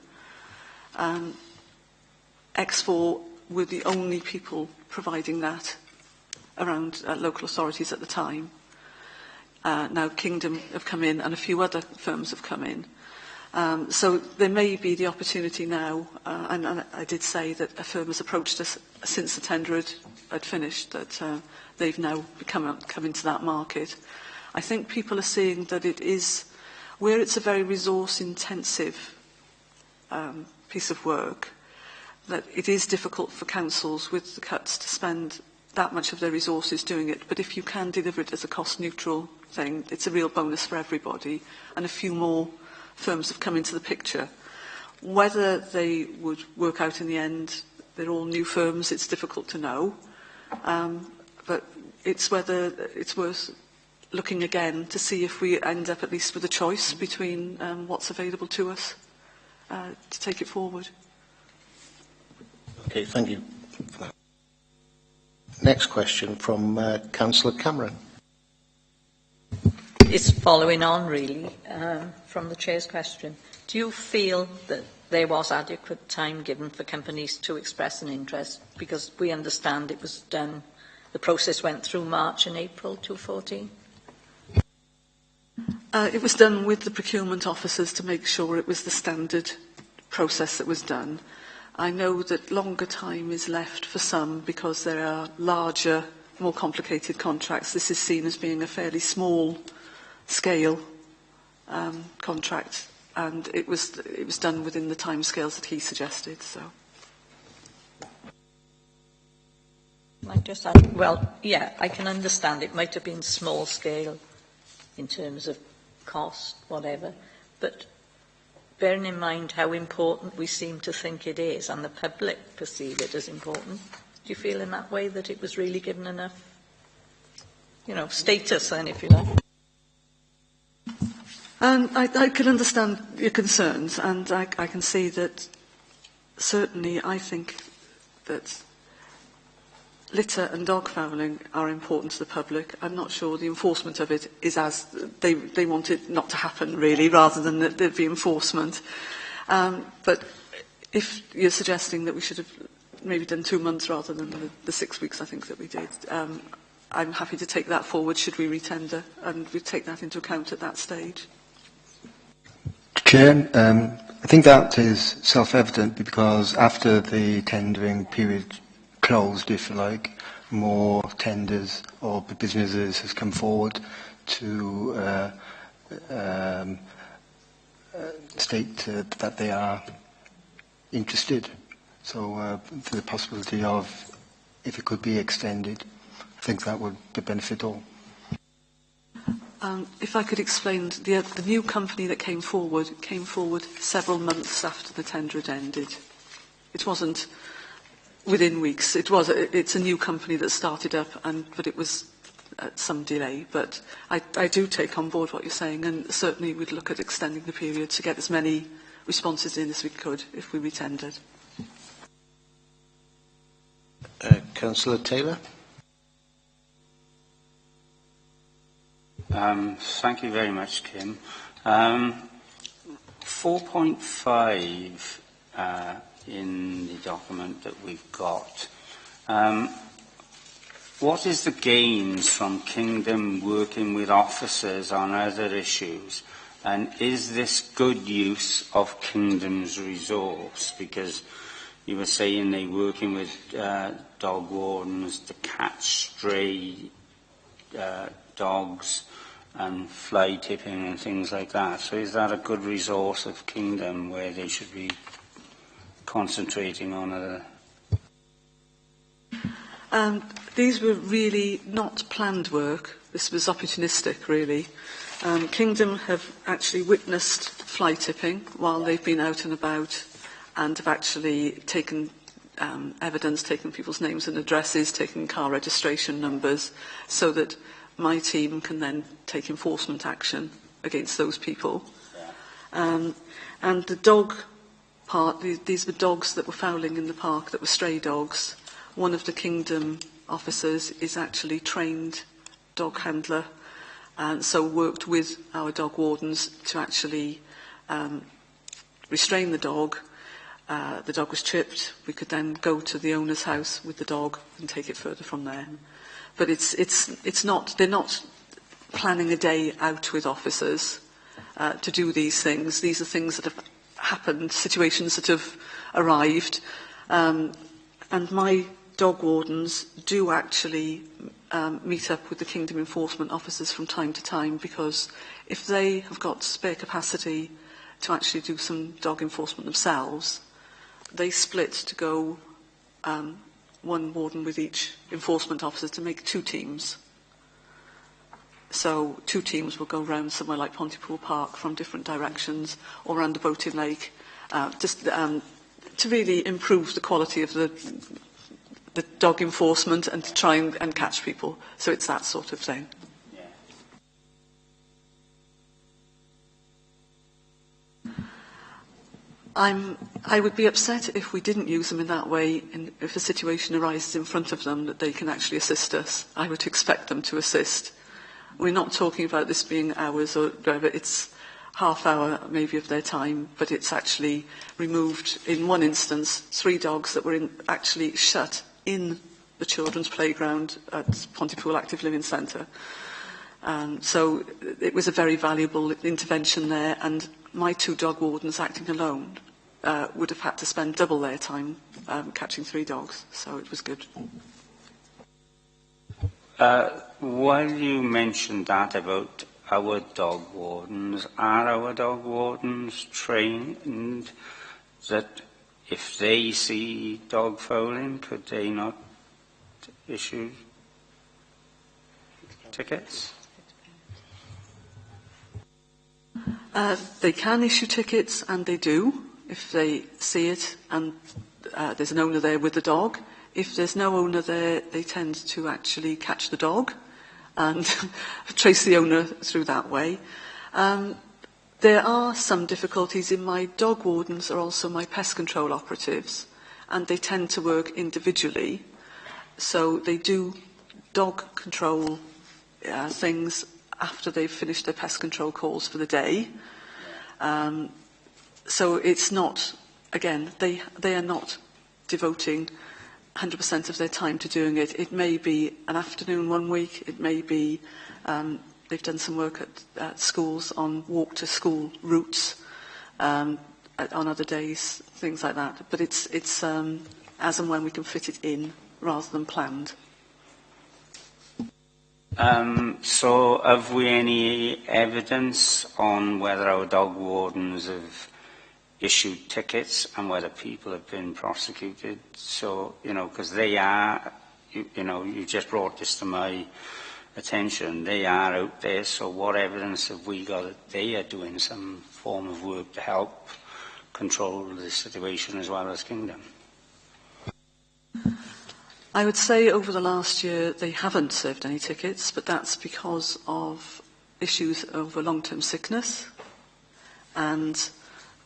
X4 were the only people providing that around local authorities at the time. Now Kingdom have come in and a few other firms have come in. So there may be the opportunity now, and I did say that a firm has approached us since the tender had finished, that they've now come into that market. I think people are seeing that it is, where it's a very resource-intensive piece of work, that it is difficult for councils with the cuts to spend that much of their resources doing it. But if you can deliver it as a cost-neutral thing, it's a real bonus for everybody. And a few more firms have come into the picture. Whether they would work out in the end, they're all new firms, it's difficult to know. But it's whether it's worth looking again to see if we end up at least with a choice between what's available to us to take it forward. Okay, thank you. Next question from Councillor Cameron. It's following on, really, from the Chair's question. Do you feel that there was adequate time given for companies to express an interest? Because we understand it was done, the process went through March and April 2014. It was done with the procurement officers to make sure it was the standard process that was done. I know that longer time is left for some because there are larger, more complicated contracts. This is seen as being a fairly small scale contract, and it was done within the timescales that he suggested. So. I just add, well, yeah, I can understand it might have been small scale in terms of cost, whatever, but bearing in mind how important we seem to think it is and the public perceive it as important, do you feel in that way that it was really given enough, status then, if you like? I can understand your concerns, and I can see that certainly I think that litter and dog fouling are important to the public. I'm not sure the enforcement of it is as they want it not to happen, really, rather than that there be enforcement. But if you're suggesting that we should have maybe done 2 months rather than the 6 weeks I think that we did, I'm happy to take that forward should we retender, and we take that into account at that stage. Chair, I think that is self-evident because after the tendering period closed, if you like, more tenders or businesses has come forward to state that they are interested. So the possibility of, if it could be extended, I think that would benefit all. If I could explain, the new company that came forward several months after the tender had ended. It wasn't within weeks. It's a new company that started up, but it was at some delay. But I do take on board what you're saying, and certainly we'd look at extending the period to get as many responses in as we could if we retendered. Councillor Taylor? Thank you very much, Kim. 4.5 in the document that we've got. What is the gains from Kingdom working with officers on other issues? And is this good use of Kingdom's resource? Because you were saying they're working with dog wardens to catch stray dogs and fly tipping and things like that. So is that a good resource of Kingdom where they should be concentrating on These were really not planned work. This was opportunistic, really. Kingdom have actually witnessed fly tipping while they've been out and about, and have actually taken evidence, taken people's names and addresses, taken car registration numbers, so that my team can then take enforcement action against those people. And the dog part, these were dogs that were fouling in the park, that were stray dogs. One of the Kingdom officers is actually trained dog handler, and so worked with our dog wardens to actually restrain the dog. The dog was chipped. We could then go to the owner's house with the dog and take it further from there. But it's not, they're not planning a day out with officers to do these things. These are things that have happened, situations that have arrived. And my dog wardens do actually meet up with the Kingdom enforcement officers from time to time, because if they have got spare capacity to actually do some dog enforcement themselves, they split to go one warden with each enforcement officer to make 2 teams. So 2 teams will go round somewhere like Pontypool Park from different directions, or around the Boating Lake, just to really improve the quality of the dog enforcement and to try and catch people. So it's that sort of thing. I would be upset if we didn't use them in that way, if a situation arises in front of them that they can actually assist us. I would expect them to assist. We're not talking about this being hours or whatever. It's half hour maybe of their time, but it's actually removed, in one instance, 3 dogs that were actually shut in the children's playground at Pontypool Active Living Centre. So it was a very valuable intervention there, and my 2 dog wardens acting alone would have had to spend double their time catching 3 dogs, so it was good. While you mentioned that about our dog wardens, are our dog wardens trained that if they see dog fouling, could they not issue tickets? They can issue tickets, and they do, if they see it and there's an owner there with the dog. If there's no owner there, they tend to actually catch the dog and trace the owner through that way. There are some difficulties in my dog wardens are also my pest control operatives, and they tend to work individually. So they do dog control things after they've finished their pest control calls for the day. So it's not, again, they are not devoting 100% of their time to doing it. It may be an afternoon one week, it may be they've done some work at schools on walk-to-school routes on other days, things like that. But it's as and when we can fit it in rather than planned. So have we any evidence on whether our dog wardens have issued tickets and whether people have been prosecuted? So, because they are, you just brought this to my attention, they are out there, so what evidence have we got that they are doing some form of work to help control the situation as well as Kingdom? I would say over the last year they haven't served any tickets, but that's because of issues over long-term sickness and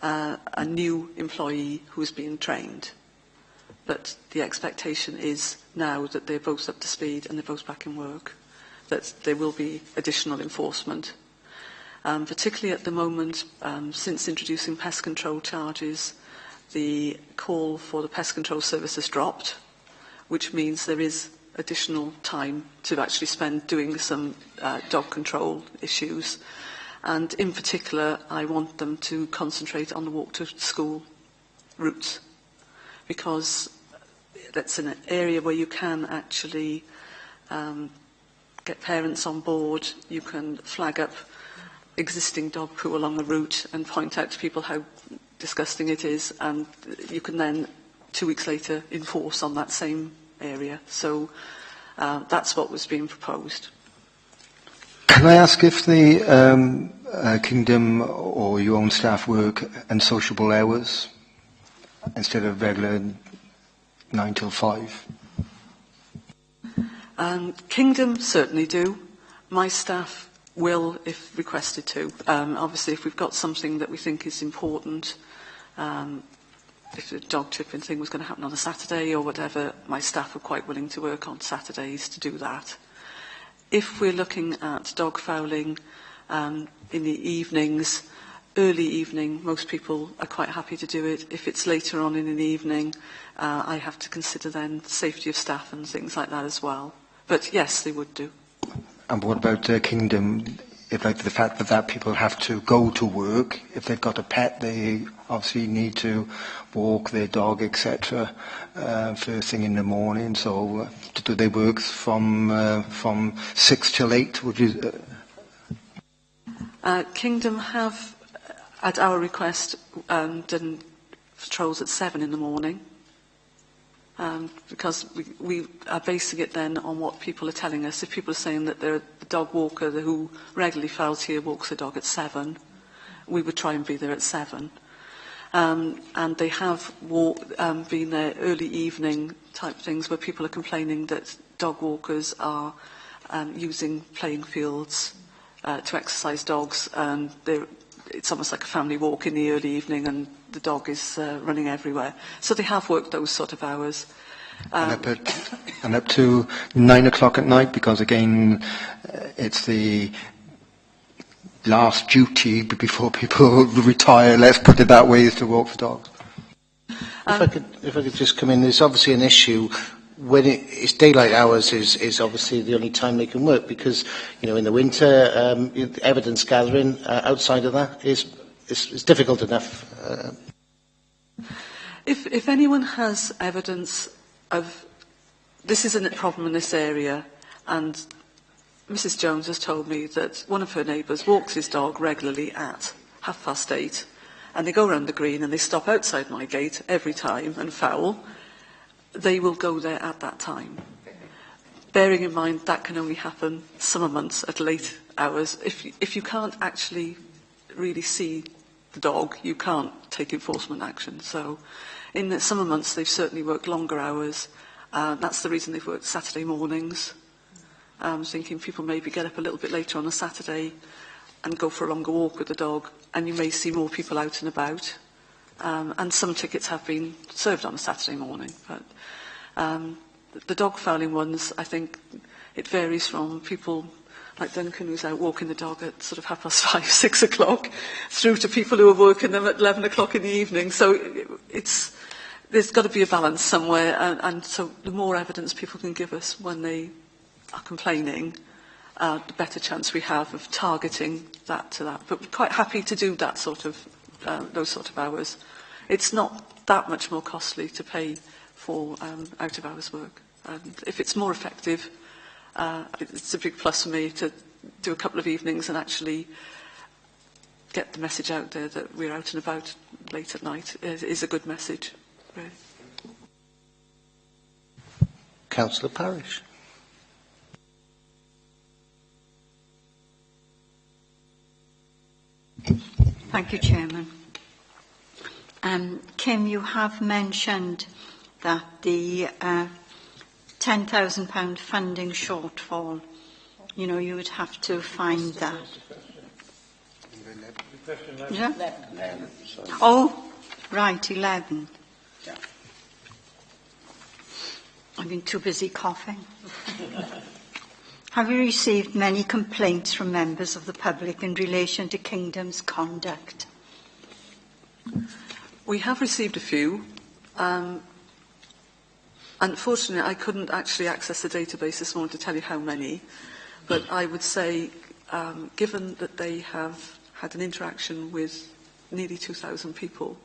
a new employee who's being trained. But the expectation is now that they're both up to speed and they're both back in work, that there will be additional enforcement. Particularly at the moment, since introducing pest control charges, the call for the pest control service has dropped, which means there is additional time to actually spend doing some dog control issues. And in particular, I want them to concentrate on the walk-to-school routes, because that's an area where you can actually get parents on board. You can flag up existing dog poo along the route and point out to people how disgusting it is, and you can then 2 weeks later enforce on that same area. So that's what was being proposed. Can I ask if the Kingdom or your own staff work unsociable hours instead of regular 9 till 5? Kingdom certainly do. My staff will, if requested to. Obviously, if we've got something that we think is important, if the dog chipping thing was going to happen on a Saturday or whatever, my staff are quite willing to work on Saturdays to do that. If we're looking at dog fouling in the evenings, early evening, most people are quite happy to do it. If it's later on in the evening, I have to consider then safety of staff and things like that as well. But yes, they would do. And what about Kingdom? If, like, the fact that people have to go to work, if they've got a pet, they obviously need to walk their dog, etc. First thing in the morning. So, do they work from 6 till 8? Would you? Kingdom have, at our request, done patrols at 7 in the morning. Because we are basing it then on what people are telling us. If people are saying that they're the dog walker who regularly fouls here walks the dog at 7, we would try and be there at 7. And they have been there early evening type things where people are complaining that dog walkers are using playing fields to exercise dogs, and it's almost like a family walk in the early evening, and the dog is running everywhere. So they have worked those sort of hours. And up to 9 o'clock at night, because again, it's the last duty before people retire, let's put it that way, is to walk the dogs. If I could just come in, there's obviously an issue when it's daylight hours is obviously the only time they can work, because, in the winter, evidence gathering outside of that is difficult enough. If anyone has evidence of this is a problem in this area, and Mrs. Jones has told me that one of her neighbours walks his dog regularly at 8:30, and they go round the green and they stop outside my gate every time and foul, they will go there at that time. Bearing in mind that can only happen summer months at late hours. If you can't actually really see the dog, you can't take enforcement action. So in the summer months, they've certainly worked longer hours. That's the reason they've worked Saturday mornings. Thinking people maybe get up a little bit later on a Saturday and go for a longer walk with the dog, and you may see more people out and about. And some tickets have been served on a Saturday morning. But The dog fouling ones, I think it varies from people like Duncan, who's out walking the dog at sort of 5:30, 6 o'clock, through to people who are working them at 11 o'clock in the evening. So there's got to be a balance somewhere, and so the more evidence people can give us when they are complaining, the better chance we have of targeting that to that. But we're quite happy to do that sort of, those sort of hours. It's not that much more costly to pay for out-of-hours work. And if it's more effective, it's a big plus for me to do a couple of evenings and actually get the message out there that we're out and about late at night is a good message, really. Councillor Parish. Thank you, Chairman. Kim, you have mentioned that the £10,000 funding shortfall, you would have to find that. Yeah? 11, sorry. Oh, right, 11. Yeah. I've been too busy coughing. Have you received many complaints from members of the public in relation to Kingdom's conduct? We have received a few. Unfortunately, I couldn't actually access the database this morning to tell you how many, but I would say, given that they have had an interaction with nearly 2,000 people,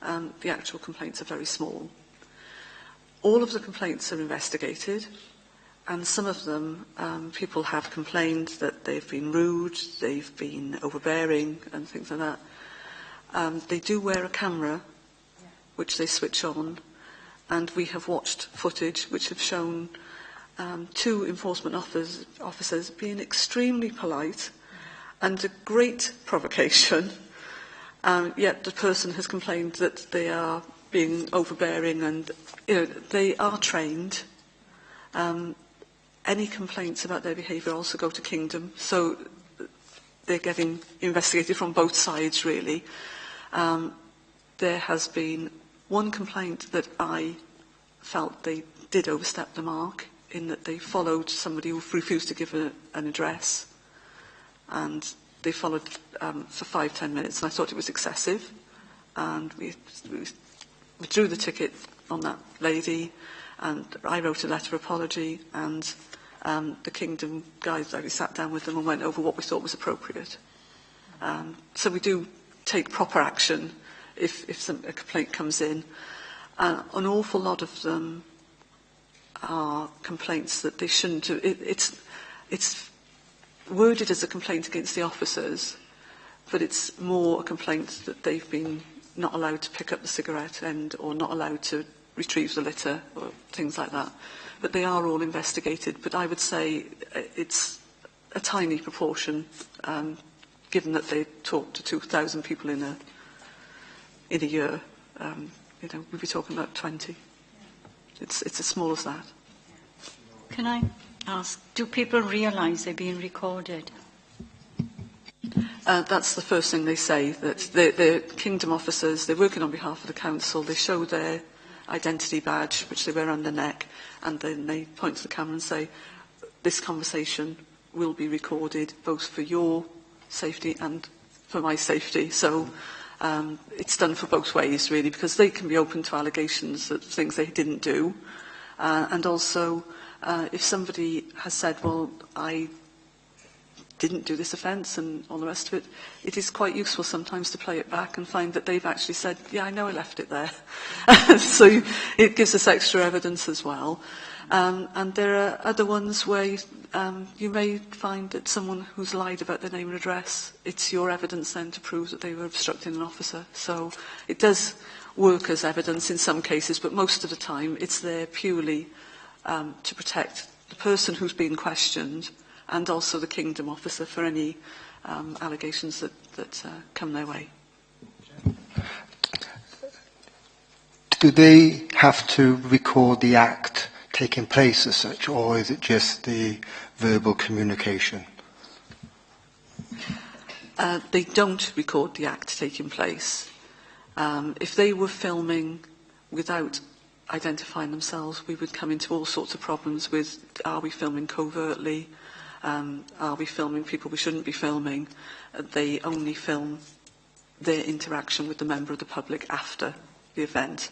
the actual complaints are very small. All of the complaints are investigated, and some of them, people have complained that they've been rude, they've been overbearing, and things like that. They do wear a camera, which they switch on, and we have watched footage which have shown 2 enforcement officers being extremely polite and a great provocation, yet the person has complained that they are being overbearing, and they are trained. Any complaints about their behaviour also go to Kingdom, so they're getting investigated from both sides, really. There has been one complaint that I felt they did overstep the mark, in that they followed somebody who refused to give an address, and they followed for 5-10 minutes, and I thought it was excessive, and we withdrew the ticket on that lady, and I wrote a letter of apology, and the Kingdom guys, we sat down with them and went over what we thought was appropriate. So we do take proper action if a complaint comes in. An awful lot of them are complaints that they shouldn't have. It's worded as a complaint against the officers, but it's more a complaint that they've been not allowed to pick up the cigarette end, or not allowed to retrieve the litter, or things like that. But they are all investigated. But I would say it's a tiny proportion, given that they talk to 2,000 people in a year. We'd be talking about 20. It's as small as that. Can I ask, do people realise they're being recorded? That's the first thing they say, that they're Kingdom officers, they're working on behalf of the council, they show their identity badge, which they wear on their neck, and then they point to the camera and say, this conversation will be recorded both for your safety and for my safety. So it's done for both ways, really, because they can be open to allegations of things they didn't do. And also, if somebody has said, well, I didn't do this offence and all the rest of it, it is quite useful sometimes to play it back and find that they've actually said, yeah, I know I left it there. So it gives us extra evidence as well. And there are other ones where you may find that someone who's lied about their name and address, it's your evidence then to prove that they were obstructing an officer. So it does work as evidence in some cases, but most of the time it's there purely to protect the person who's being questioned, and also the Kingdom officer for any allegations that come their way. Do they have to record the act taking place as such, or is it just the verbal communication? They don't record the act taking place. If they were filming without identifying themselves, we would come into all sorts of problems with, are we filming covertly? Are we filming people we shouldn't be filming? They only film their interaction with the member of the public after the event.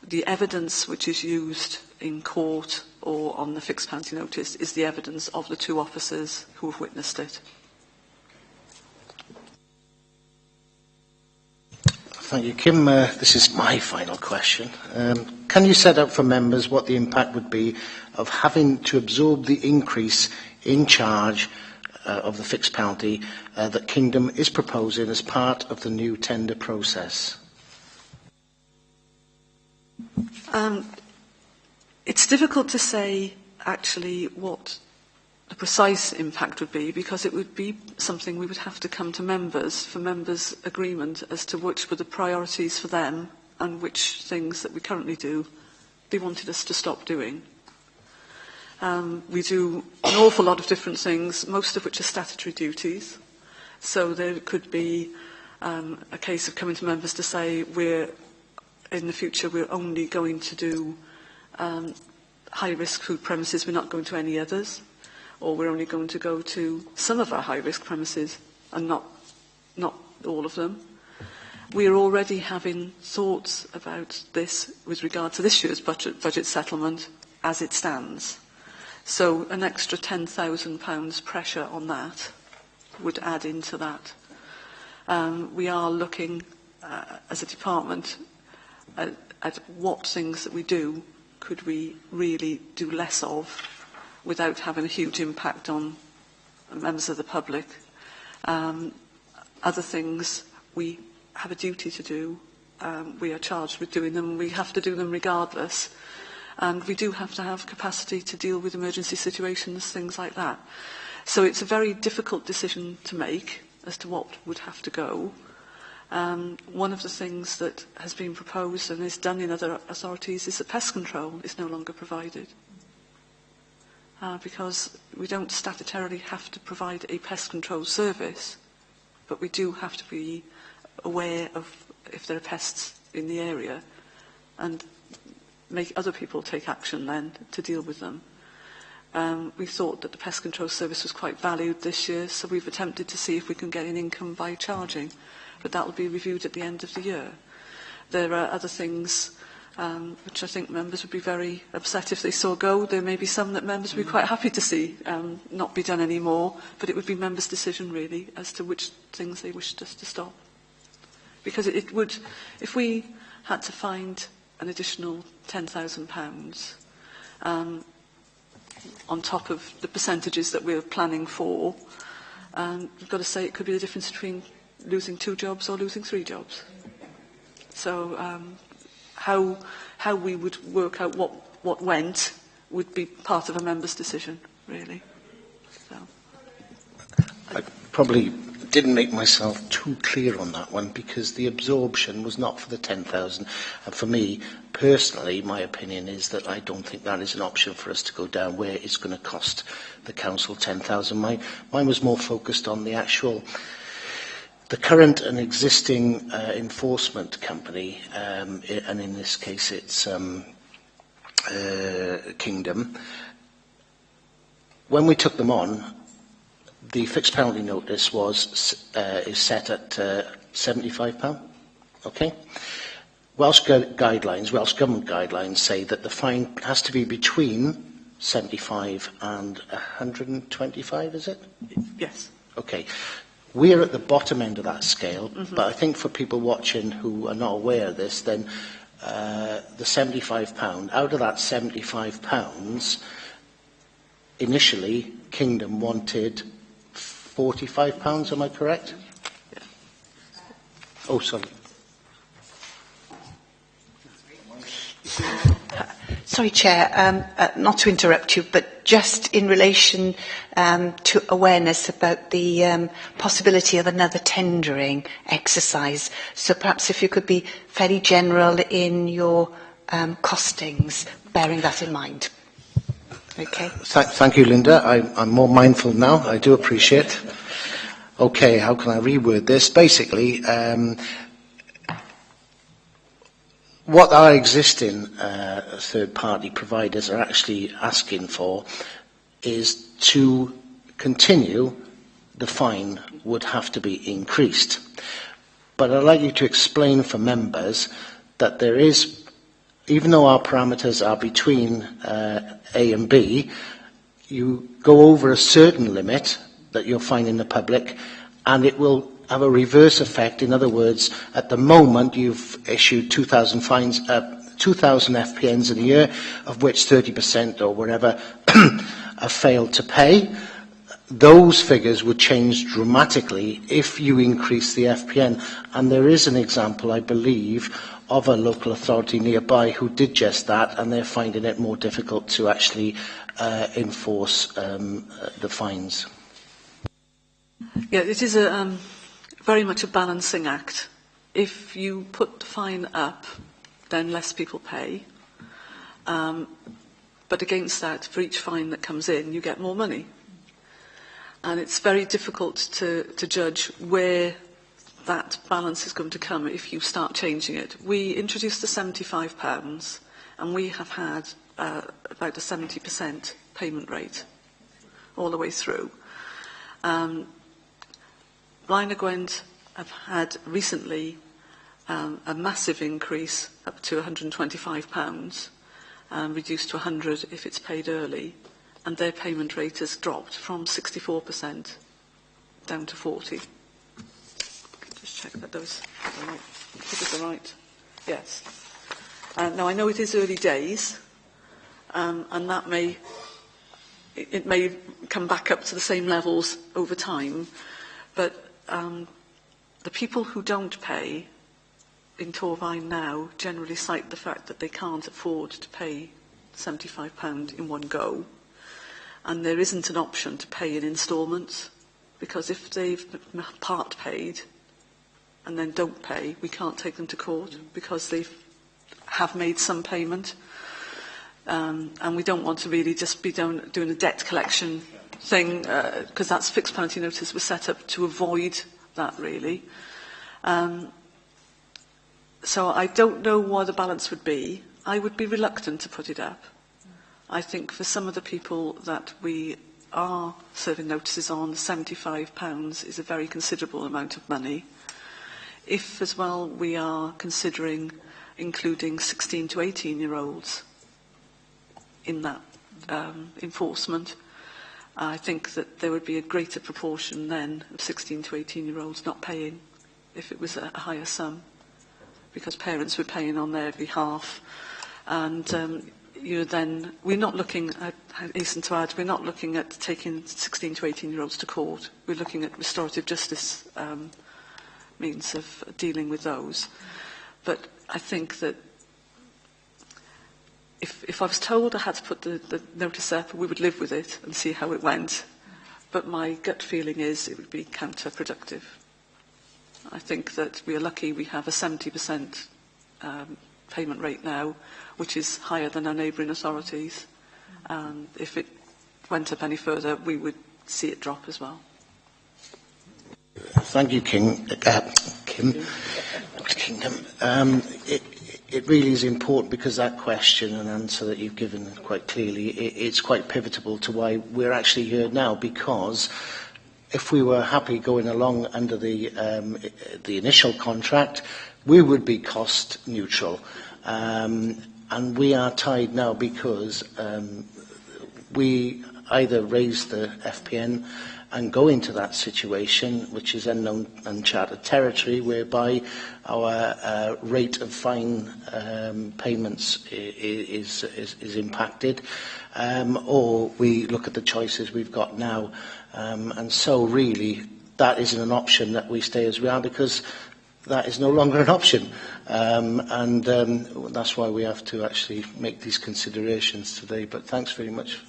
The evidence which is used in court or on the fixed penalty notice is the evidence of the two officers who have witnessed it. Thank you, Kim. This is my final question. Can you set out for members what the impact would be of having to absorb the increase in charge of the fixed penalty that Kingdom is proposing as part of the new tender process? It's difficult to say actually what the precise impact would be, because it would be something we would have to come to members for members' agreement as to which were the priorities for them and which things that we currently do they wanted us to stop doing. We do an awful lot of different things, most of which are statutory duties. So there could be a case of coming to members to say in the future we're only going to do high-risk food premises, we're not going to any others, or we're only going to go to some of our high-risk premises and not all of them. We're already having thoughts about this with regard to this year's budget settlement as it stands. So an extra £10,000 pressure on that would add into that. We are looking as a department at what things that we do could we really do less of without having a huge impact on members of the public. Other things we have a duty to do. We are charged with doing them. We have to do them regardless. And we do have to have capacity to deal with emergency situations, things like that. So it's a very difficult decision to make as to what would have to go. One of the things that has been proposed and is done in other authorities is that pest control is no longer provided. Because we don't statutorily have to provide a pest control service, but we do have to be aware of if there are pests in the area and make other people take action then to deal with them. We thought that the pest control service was quite valued this year, so we've attempted to see if we can get an income by charging, but that will be reviewed at the end of the year. There are other things which I think members would be very upset if they saw go. There may be some that members would be quite happy to see not be done anymore, but it would be members' decision really as to which things they wished us to stop. Because it would, if we had to find an additional £10,000 on top of the percentages that we're planning for, we've got to say it could be the difference between losing 2 jobs or losing 3 jobs. So how we would work out what went would be part of a member's decision, really. So. I probably didn't make myself too clear on that one, because the absorption was not for the 10,000. And for me, personally, my opinion is that I don't think that is an option for us to go down where it's going to cost the council 10,000. Mine was more focused on the the current and existing enforcement company, and in this case it's Kingdom. When we took them on, the fixed penalty notice is set at £75. Okay. Welsh government guidelines say that the fine has to be between 75 and 125. Is it? Yes. Okay. We're at the bottom end of that scale, but I think for people watching who are not aware of this, then the £75, out of that £75, initially Kingdom wanted £45, am I correct? Yeah. Oh, sorry. Sorry, Chair, not to interrupt you, but just in relation to awareness about the possibility of another tendering exercise. So perhaps if you could be very general in your costings, bearing that in mind. Okay. Thank you, Linda. I'm more mindful now. I do appreciate. Okay, how can I reword this? Basically, what our existing third-party providers are actually asking for is to continue, the fine would have to be increased. But I'd like you to explain for members that there is, even though our parameters are between A and B, you go over a certain limit that you'll find in the public, and it will have a reverse effect. In other words, at the moment you've issued 2,000 fines, 2,000 FPNs in a year, of which 30% or whatever have failed to pay. Those figures would change dramatically if you increase the FPN. And there is an example, I believe, of a local authority nearby who did just that, and they're finding it more difficult to actually enforce the fines. Yeah, it is a, very much a balancing act. If you put the fine up, then less people pay. But against that, for each fine that comes in, you get more money. And it's very difficult to judge where that balance is going to come if you start changing it. We introduced the £75, and we have had about a 70% payment rate all the way through. Blaenau Gwent have had recently a massive increase up to £125, reduced to £100 if it's paid early, and their payment rate has dropped from 64% down to 40%. Just check that those figures are right. Yes. Now I know it is early days, and that may come back up to the same levels over time, but the people who don't pay in Torfaen now generally cite the fact that they can't afford to pay £75 in one go, and there isn't an option to pay in instalments, because if they've part paid and then don't pay, we can't take them to court because they have made some payment, and we don't want to really just be doing a debt collection thing, because that's fixed penalty notice was set up to avoid that, really. So I don't know what the balance would be. I would be reluctant to put it up. I think for some of the people that we are serving notices on, £75 is a very considerable amount of money. If, as well, we are considering including 16 to 18-year-olds in that enforcement, I think that there would be a greater proportion then of 16 to 18-year-olds not paying if it was a higher sum, because parents were paying on their behalf. And then we're not looking at, I hasten to add, we're not looking at taking 16 to 18-year-olds to court. We're looking at restorative justice means of dealing with those. But I think that if I was told I had to put the notice up, we would live with it and see how it went. But my gut feeling is it would be counterproductive. I think that we are lucky we have a 70% payment rate now, which is higher than our neighbouring authorities. And if it went up any further, we would see it drop as well. Thank you, Kim. It really is important, because that question and answer that you've given quite clearly, it's quite pivotal to why we're actually here now, because if we were happy going along under the initial contract, we would be cost neutral. And we are tied now because we either raise the FPN and go into that situation, which is unknown, uncharted territory, whereby our rate of fine payments is impacted, or we look at the choices we've got now. And so really, that isn't an option that we stay as we are, because that is no longer an option. And that's why we have to actually make these considerations today. But thanks very much.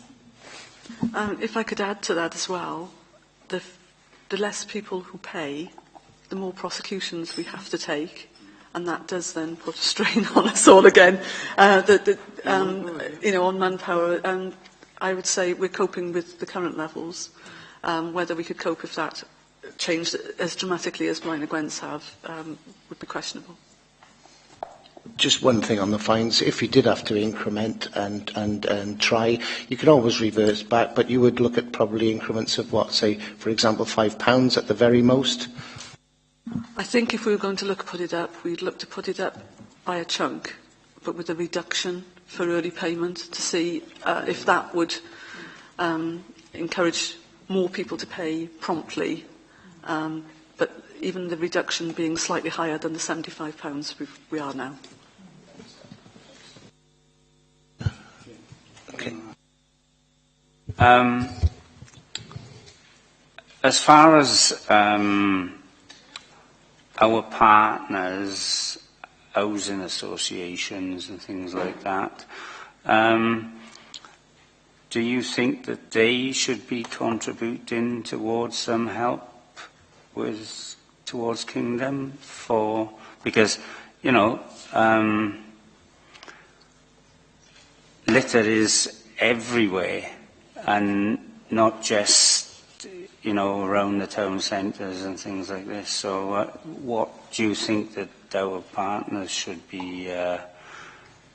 If I could add to that as well, the less people who pay, the more prosecutions we have to take, and that does then put a strain on us all again, on manpower. And I would say we're coping with the current levels. Whether we could cope if that changed as dramatically as Blaenau Gwent's have would be questionable. Just one thing on the fines. If you did have to increment and try, you could always reverse back, but you would look at probably increments of what, say, for example, £5 at the very most? I think if we were going to look to put it up, we'd look to put it up by a chunk, but with a reduction for early payment to see if that would encourage more people to pay promptly. But even the reduction being slightly higher than the £75 we are now. Okay. As far as our partners, housing associations and things like that, do you think that they should be contributing towards some help towards Kingdom because, you know, litter is everywhere and not just, you know, around the town centres and things like this. So what do you think that our partners should be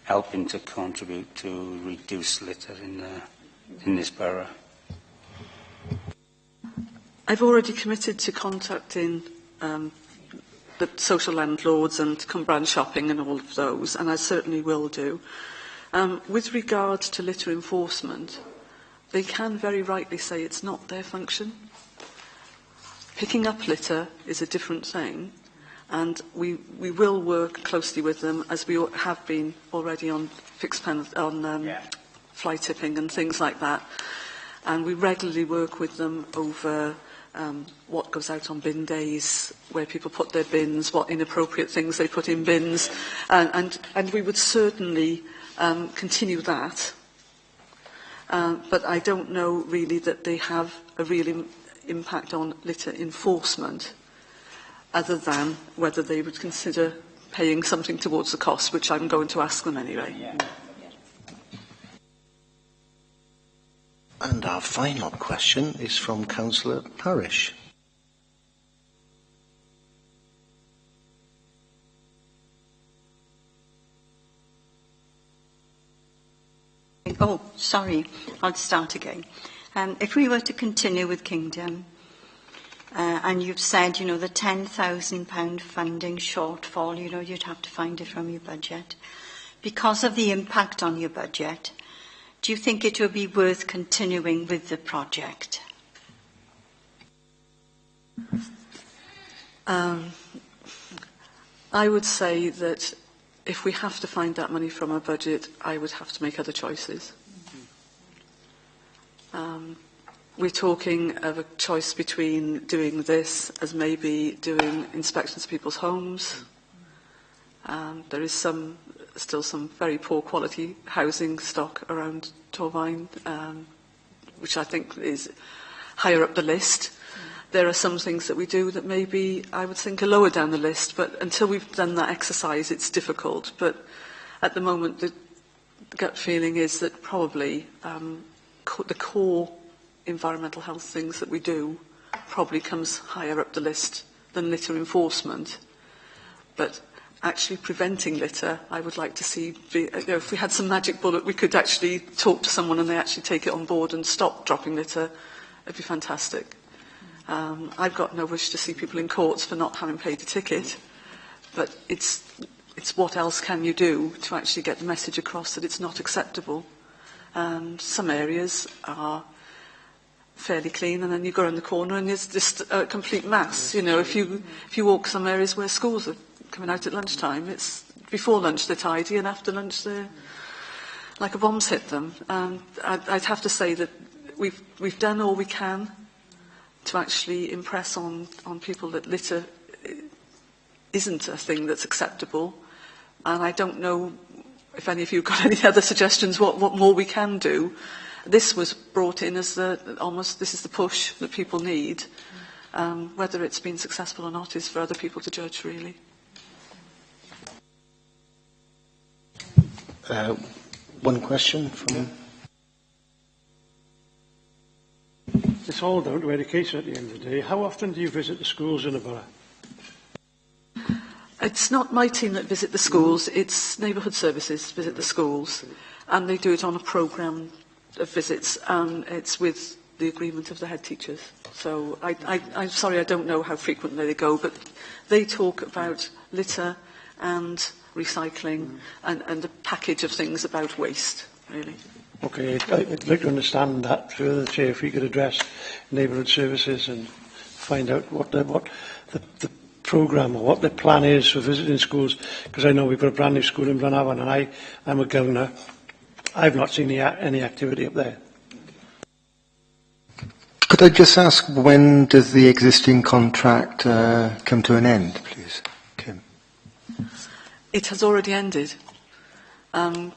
helping to contribute to reduce litter in this borough? I've already committed to contacting the social landlords and Cumbrand Shopping and all of those, and I certainly will do. With regard to litter enforcement, they can very rightly say it's not their function. Picking up litter is a different thing, and we will work closely with them, as we have been already on fixed penalty, on fly tipping and things like that. And we regularly work with them over what goes out on bin days, where people put their bins, what inappropriate things they put in bins, and we would certainly continue that. But I don't know really that they have a real impact on litter enforcement, other than whether they would consider paying something towards the cost, which I'm going to ask them anyway. Yeah. And our final question is from Councillor Parish. Oh, sorry, I'll start again. If we were to continue with Kingdom, and you've said, you know, the £10,000 funding shortfall, you know, you'd have to find it from your budget. Because of the impact on your budget, do you think it would be worth continuing with the project? I would say that if we have to find that money from our budget, I would have to make other choices. We're talking of a choice between doing this as maybe doing inspections of people's homes. There is still some very poor quality housing stock around Torvine, which I think is higher up the list. There are some things that we do that maybe I would think are lower down the list, but until we've done that exercise, it's difficult. But at the moment, the gut feeling is that probably the core environmental health things that we do probably comes higher up the list than litter enforcement. But actually preventing litter, I would like to see, if we had some magic bullet, we could actually talk to someone and they actually take it on board and stop dropping litter. It'd be fantastic. I've got no wish to see people in courts for not having paid a ticket, but it's what else can you do to actually get the message across that it's not acceptable. Some areas are fairly clean, and then you go around the corner and it's just a complete mass. You know, if you walk some areas where schools are coming out at lunchtime, it's before lunch they're tidy, and after lunch they're like a bomb's hit them. And I'd have to say that we've done all we can to actually impress on people that litter isn't a thing that's acceptable. And I don't know if any of you have got any other suggestions what more we can do. This was brought in as this is the push that people need. Whether it's been successful or not is for other people to judge, really. One question from... It's all down to education at the end of the day. How often do you visit the schools in the borough? It's not my team that visit the schools, it's neighbourhood services visit the schools, and they do it on a programme of visits, and it's with the agreement of the head teachers. So I'm sorry, I don't know how frequently they go, but they talk about litter and recycling and a package of things about waste, really. Okay, I'd like to understand that further, Chair, if we could address neighbourhood services and find out what the programme or what the plan is for visiting schools, because I know we've got a brand new school in Blanavon, and I'm a governor. I've not seen any activity up there. Could I just ask, when does the existing contract come to an end, please? Kim? It has already ended.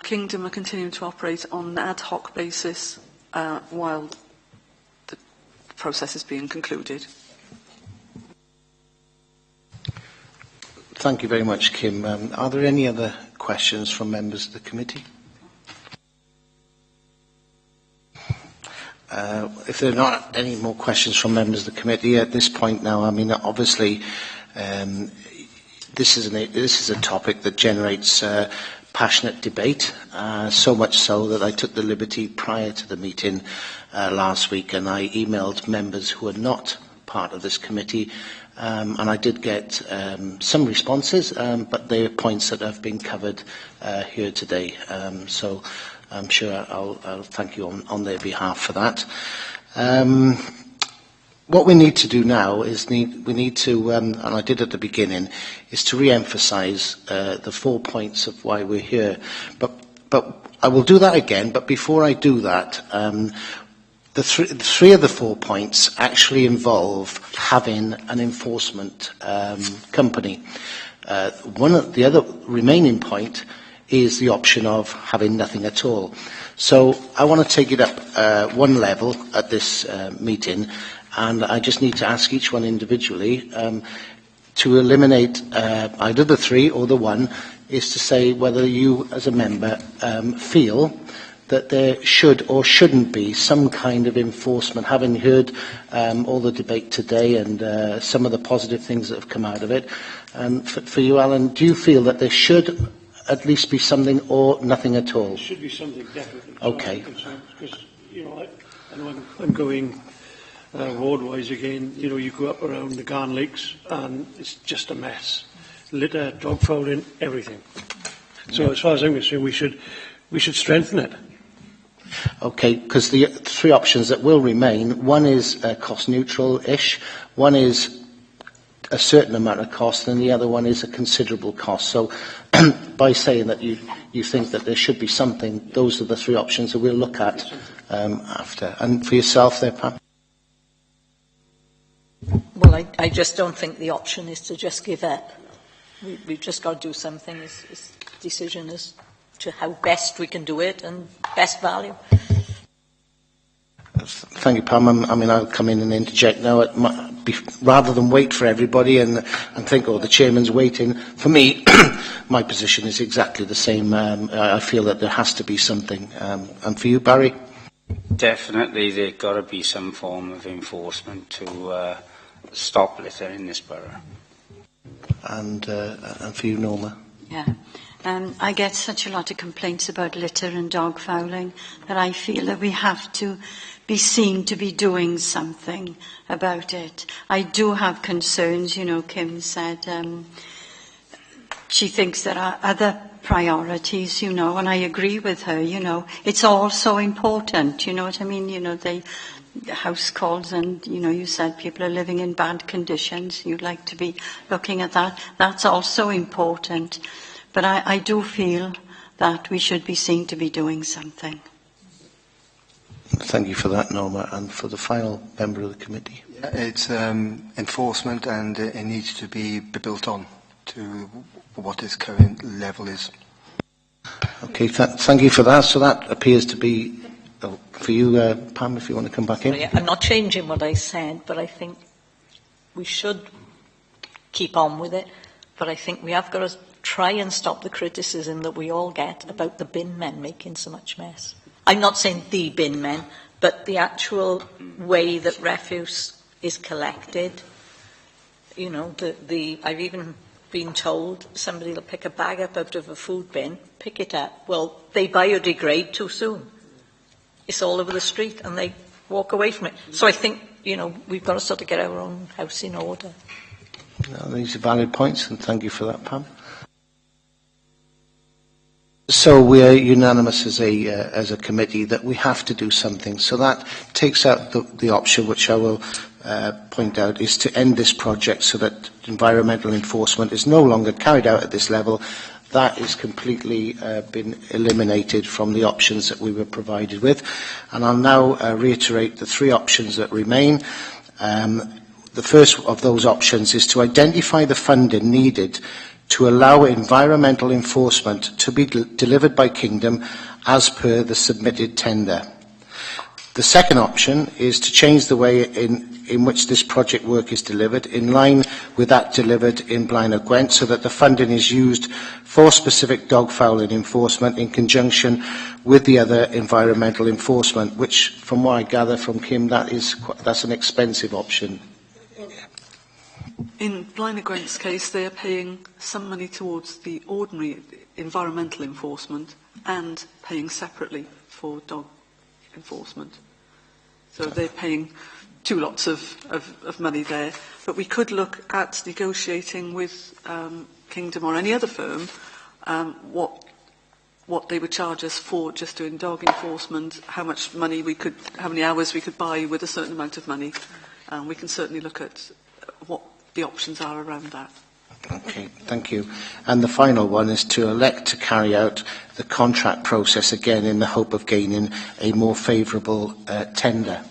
Kingdom are continuing to operate on an ad hoc basis while the process is being concluded. Thank you very much, Kim. Are there any other questions from members of the committee? If there are not any more questions from members of the committee at this point now, I mean, obviously, this is a topic that generates passionate debate, so much so that I took the liberty prior to the meeting last week, and I emailed members who are not part of this committee, and I did get some responses, but they are points that have been covered here today. So I'm sure I'll thank you on their behalf for that. What we need to do now is we need to, and I did at the beginning, is to re-emphasise the 4 points of why we're here. But I will do that again. But before I do that, the three of the 4 points actually involve having an enforcement company. The other remaining point is the option of having nothing at all. So I want to take it up one level at this meeting, and I just need to ask each one individually to eliminate either the 3 or the 1, is to say whether you as a member feel that there should or shouldn't be some kind of enforcement, having heard all the debate today and some of the positive things that have come out of it. For you, Alan, do you feel that there should at least be something or nothing at all? There should be something, definitely. Okay. Because, you know, I know I'm going ward-wise again. You know, you go up around the Garn Lakes and it's just a mess. Litter, dog fouling, everything. So as far as I'm concerned, we should strengthen it. Okay, because the 3 options that will remain, one is cost neutral-ish, one is a certain amount of cost, and the other one is a considerable cost. So by saying that you think that there should be something, those are the 3 options that we'll look at after. And for yourself there, Pam? Well, I just don't think the option is to just give up. We've just got to do something. It's decision as to how best we can do it and best value. Thank you, Pam. I mean, I'll come in and interject now. Rather than wait for everybody and think, oh, the chairman's waiting, for me, my position is exactly the same. I feel that there has to be something. And for you, Barry? Definitely, there's got to be some form of enforcement to stop litter in this borough. And for you, Norma? Yeah. I get such a lot of complaints about litter and dog fouling that I feel that we have to be seen to be doing something about it. I do have concerns, you know, Kim said she thinks there are other priorities, you know, and I agree with her, you know. It's all so important, you know what I mean? You know, the house calls and, you know, you said people are living in bad conditions. You'd like to be looking at that. That's also important. But I do feel that we should be seen to be doing something. Thank you for that, Norma. And for the final member of the committee? Yeah, it's enforcement, and it needs to be built on to what its current level is. Okay, thank you for that. So that appears to be, for you, Pam, if you want to come back in. I'm not changing what I said, but I think we should keep on with it. But I think we have got to try and stop the criticism that we all get about the bin men making so much mess. I'm not saying the bin men, but the actual way that refuse is collected. You know, I've even been told somebody will pick a bag up out of a food bin, pick it up. Well, they biodegrade too soon. It's all over the street and they walk away from it. So I think, you know, we've got to sort of get our own house in order. No, these are valid points, and thank you for that, Pam. So we are unanimous as a committee that we have to do something. So that takes out the option, which I will point out, is to end this project so that environmental enforcement is no longer carried out at this level. That is completely been eliminated from the options that we were provided with. And I'll now reiterate the three options that remain. The first of those options is to identify the funding needed to allow environmental enforcement to be delivered by Kingdom as per the submitted tender. The second option is to change the way in which this project work is delivered in line with that delivered in Blaenau Gwent, so that the funding is used for specific dog fouling enforcement in conjunction with the other environmental enforcement, which, from what I gather from Kim, that's an expensive option. In Blaenau Gwent's case, they are paying some money towards the ordinary environmental enforcement and paying separately for dog enforcement. So they're paying two lots of money there. But we could look at negotiating with Kingdom or any other firm what they would charge us for just doing dog enforcement, how many hours we could buy with a certain amount of money. We can certainly look at what the options are around that. Okay, thank you. And the final one is to elect to carry out the contract process again in the hope of gaining a more favourable tender.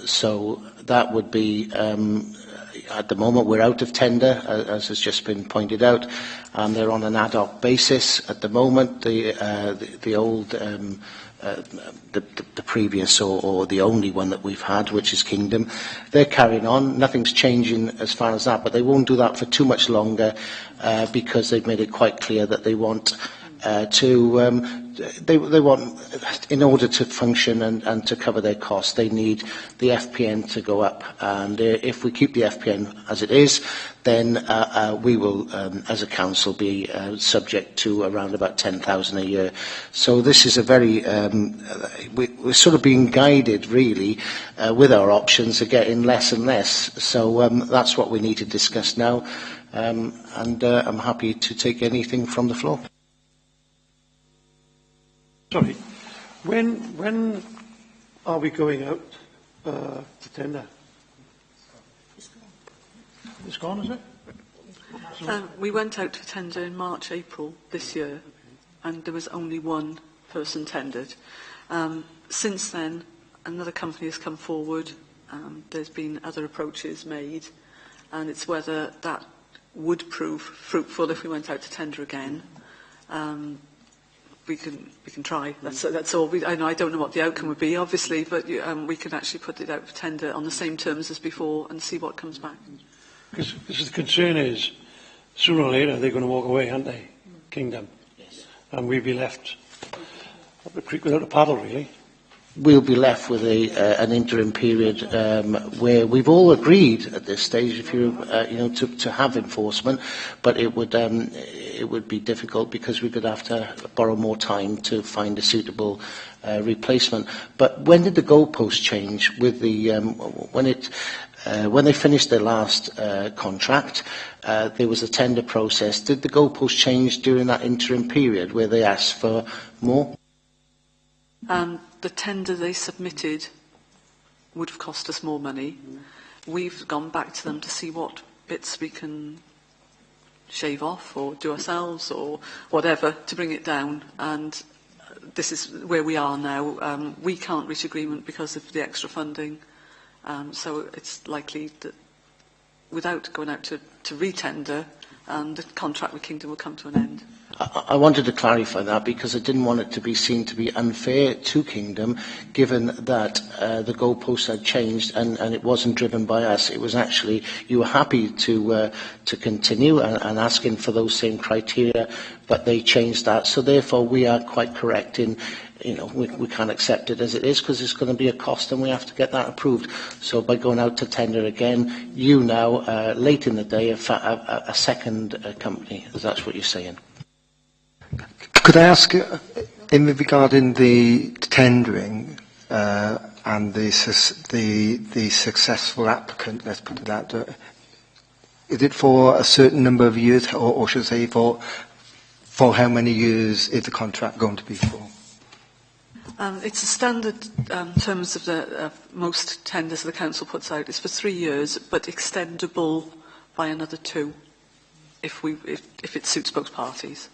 So that would be, at the moment we're out of tender, as has just been pointed out, and they're on an ad hoc basis. At the moment, the old the previous or the only one that we've had, which is Kingdom, they're carrying on. Nothing's changing as far as that, but they won't do that for too much longer because they've made it quite clear that they want they want, in order to function and to cover their costs, they need the FPN to go up. And if we keep the FPN as it is, then we will, as a council, be subject to around about 10,000 a year. So this is a very, we're sort of being guided, really, with our options of getting less and less. So that's what we need to discuss now. And I'm happy to take anything from the floor. Sorry, when are we going out to tender? It's gone, is it? We went out to tender in March, April this year, and there was only one person tendered. Since then, another company has come forward. There's been other approaches made, and it's whether that would prove fruitful if we went out to tender again. We can try. That's all. I don't know what the outcome would be, obviously, but we can actually put it out for tender on the same terms as before and see what comes back. Because the concern is, sooner or later they're going to walk away, aren't they? Kingdom. Yes. And we'll be left up the creek without a paddle, really. We'll be left with an interim period where we've all agreed at this stage, if to have enforcement, but it would be difficult because we could have to borrow more time to find a suitable replacement. But when did the goalpost change with the when they finished their last contract? There was a tender process. Did the goalpost change during that interim period where they asked for more? The tender they submitted would have cost us more money. We've gone back to them to see what bits we can shave off or do ourselves or whatever to bring it down. And this is where we are now. We can't reach agreement because of the extra funding. So it's likely that without going out to re-tender, the contract with Kingdom will come to an end. I wanted to clarify that because I didn't want it to be seen to be unfair to Kingdom, given that the goalposts had changed and it wasn't driven by us. It was actually, you were happy to continue and asking for those same criteria, but they changed that. So therefore we are quite correct in, we can't accept it as it is because it's going to be a cost and we have to get that approved. So by going out to tender again, you now, late in the day, a second company, as that's what you're saying. Could I ask, in regarding the tendering and the successful applicant, let's put it that way, is it for a certain number of years, or should I say for how many years is the contract going to be for? It's a standard terms of the most tenders the council puts out. It's for 3 years, but extendable by another 2, if it suits both parties.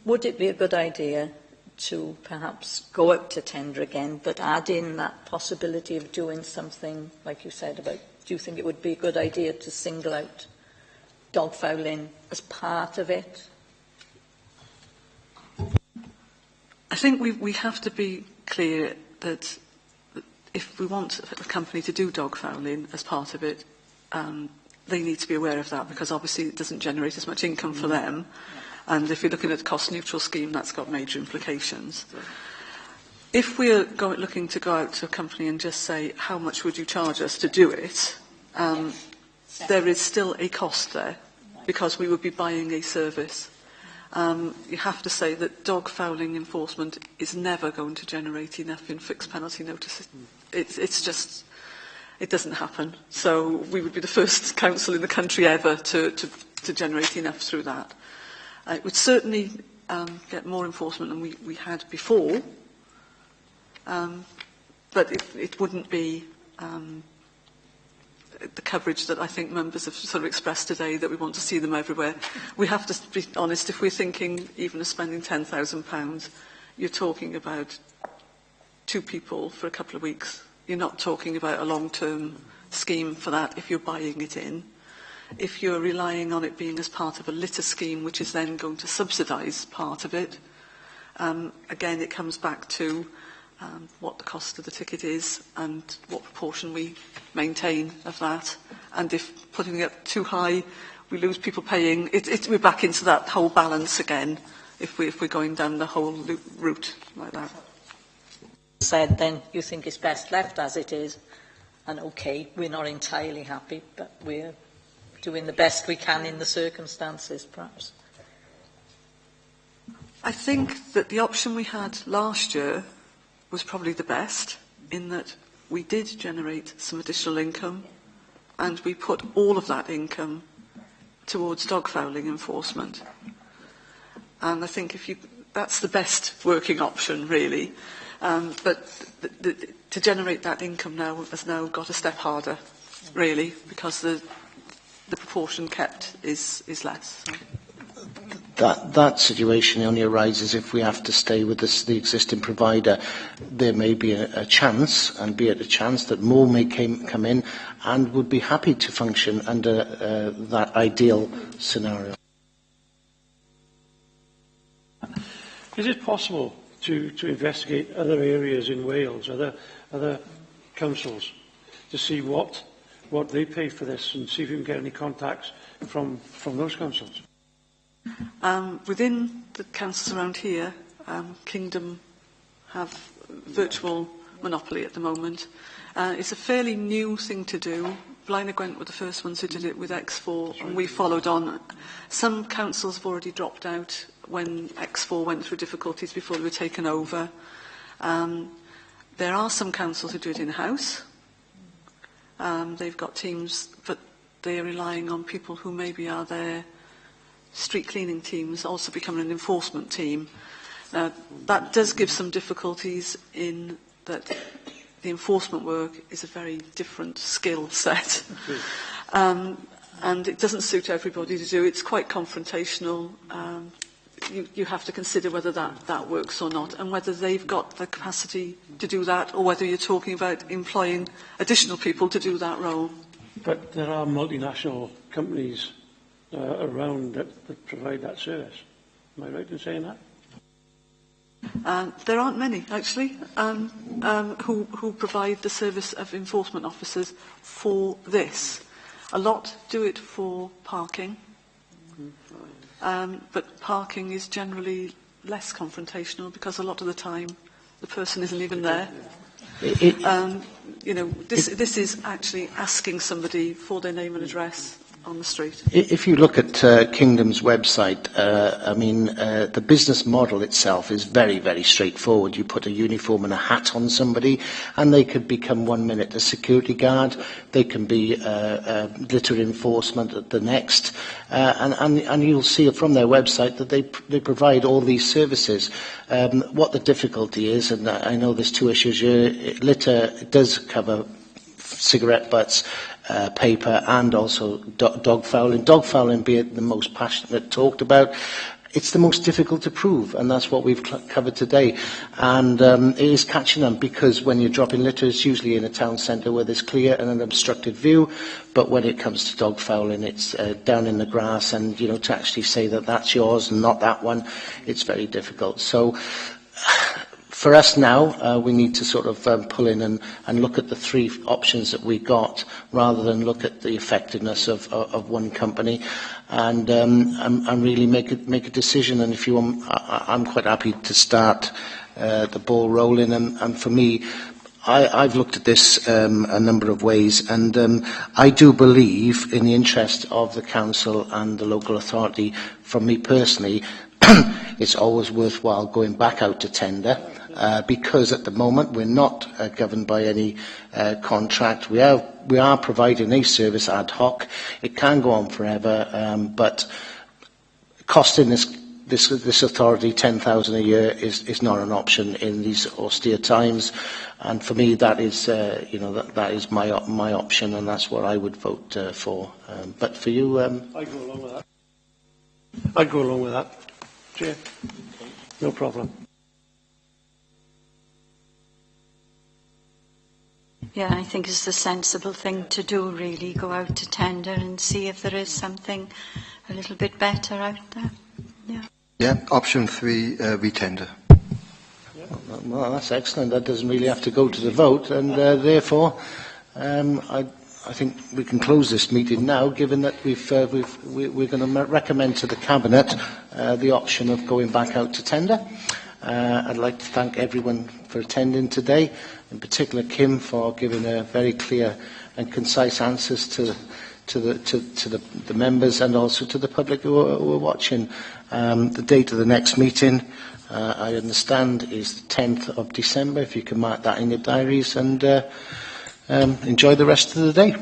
Would it be a good idea to perhaps go out to tender again, but add in that possibility of doing something, like you said, about, do you think it would be a good idea to single out dogfowling as part of it? I think we have to be clear that if we want a company to do dogfowling as part of it, they need to be aware of that, because obviously it doesn't generate as much income for them. And if you're looking at a cost-neutral scheme, that's got major implications. If we're looking to go out to a company and just say, how much would you charge us to do it, there is still a cost there, because we would be buying a service. You have to say that dog fouling enforcement is never going to generate enough in fixed penalty notices. It's just, it doesn't happen. So we would be the first council in the country ever to generate enough through that. It would certainly get more enforcement than we had before, but it wouldn't be the coverage that I think members have sort of expressed today, that we want to see them everywhere. We have to be honest, if we're thinking even of spending £10,000, you're talking about 2 people for a couple of weeks. You're not talking about a long-term scheme for that if you're buying it in. If you're relying on it being as part of a litter scheme, which is then going to subsidise part of it, again, it comes back to what the cost of the ticket is and what proportion we maintain of that. And if putting it too high, we lose people paying. We're back into that whole balance again if we're going down the whole route like that. Said then you think it's best left as it is, and okay, we're not entirely happy, but we're doing the best we can in the circumstances, perhaps. I think that the option we had last year was probably the best, in that we did generate some additional income and we put all of that income towards dog fouling enforcement. And I think that's the best working option, really. But to generate that income now has now got a step harder, really, because the proportion kept is less. That situation only arises if we have to stay with the existing provider. There may be a chance, and be it a chance, that more may come in and would be happy to function under that ideal scenario. Is it possible to investigate other areas in Wales, other councils, to see what they pay for this, and see if you can get any contacts from those councils? Within the councils around here, Kingdom have virtual monopoly at the moment. It's a fairly new thing to do. Blaenau Gwent were the first ones who did it with X4, and we followed on. Some councils have already dropped out when X4 went through difficulties before they were taken over. There are some councils who do it in-house. They've got teams, but they are relying on people who maybe are their street cleaning teams also becoming an enforcement team. That does give some difficulties in that the enforcement work is a very different skill set. And it doesn't suit everybody to do. It's quite confrontational. you have to consider whether that works or not, and whether they've got the capacity to do that, or whether you're talking about employing additional people to do that role. But there are multinational companies around that provide that service. Am I right in saying that? There aren't many, actually, who provide the service of enforcement officers for this. A lot do it for parking, but parking is generally less confrontational because a lot of the time the person isn't even there. You know, this is actually asking somebody for their name and address on the street. If you look at Kingdom's website, I mean, the business model itself is very, very straightforward. You put a uniform and a hat on somebody, and they could become 1 minute a security guard. They can be litter enforcement at the next. And you'll see from their website that they provide all these services. What the difficulty is, and I know there's two issues here, litter does cover cigarette butts, paper, and also dog fouling. Dog fouling being the most passionate talked about. It's the most difficult to prove, and that's what we've covered today. And it is catching them, because when you're dropping litter, it's usually in a town centre where there's clear and an obstructed view. But when it comes to dog fouling, it's down in the grass, and you know, to actually say that that's yours and not that one, it's very difficult. So for us now, we need to sort of pull in and look at the three options that we got, rather than look at the effectiveness of one company, and really make a decision. And if you want, I'm quite happy to start the ball rolling. And for me, I've looked at this a number of ways, and I do believe, in the interest of the council and the local authority, from me personally, it's always worthwhile going back out to tender. Because at the moment we're not governed by any contract. We are providing a service ad hoc. It can go on forever, but costing this authority £10,000 a year is not an option in these austere times. And for me, that is that is my option, and that's what I would vote for. But for you, I'd go along with that. I'd go along with that, Chair. No problem. Yeah, I think it's the sensible thing to do, really. Go out to tender and see if there is something a little bit better out there. Yeah. Yeah, option 3, retender. well, that's excellent. That doesn't really have to go to the vote, and therefore, I think we can close this meeting now, given that we're going to recommend to the Cabinet the option of going back out to tender. I'd like to thank everyone for attending today, in particular Kim for giving very clear and concise answers to the members, and also to the public who are watching. The date of the next meeting, I understand, is the 10th of December. If you can mark that in your diaries, and enjoy the rest of the day.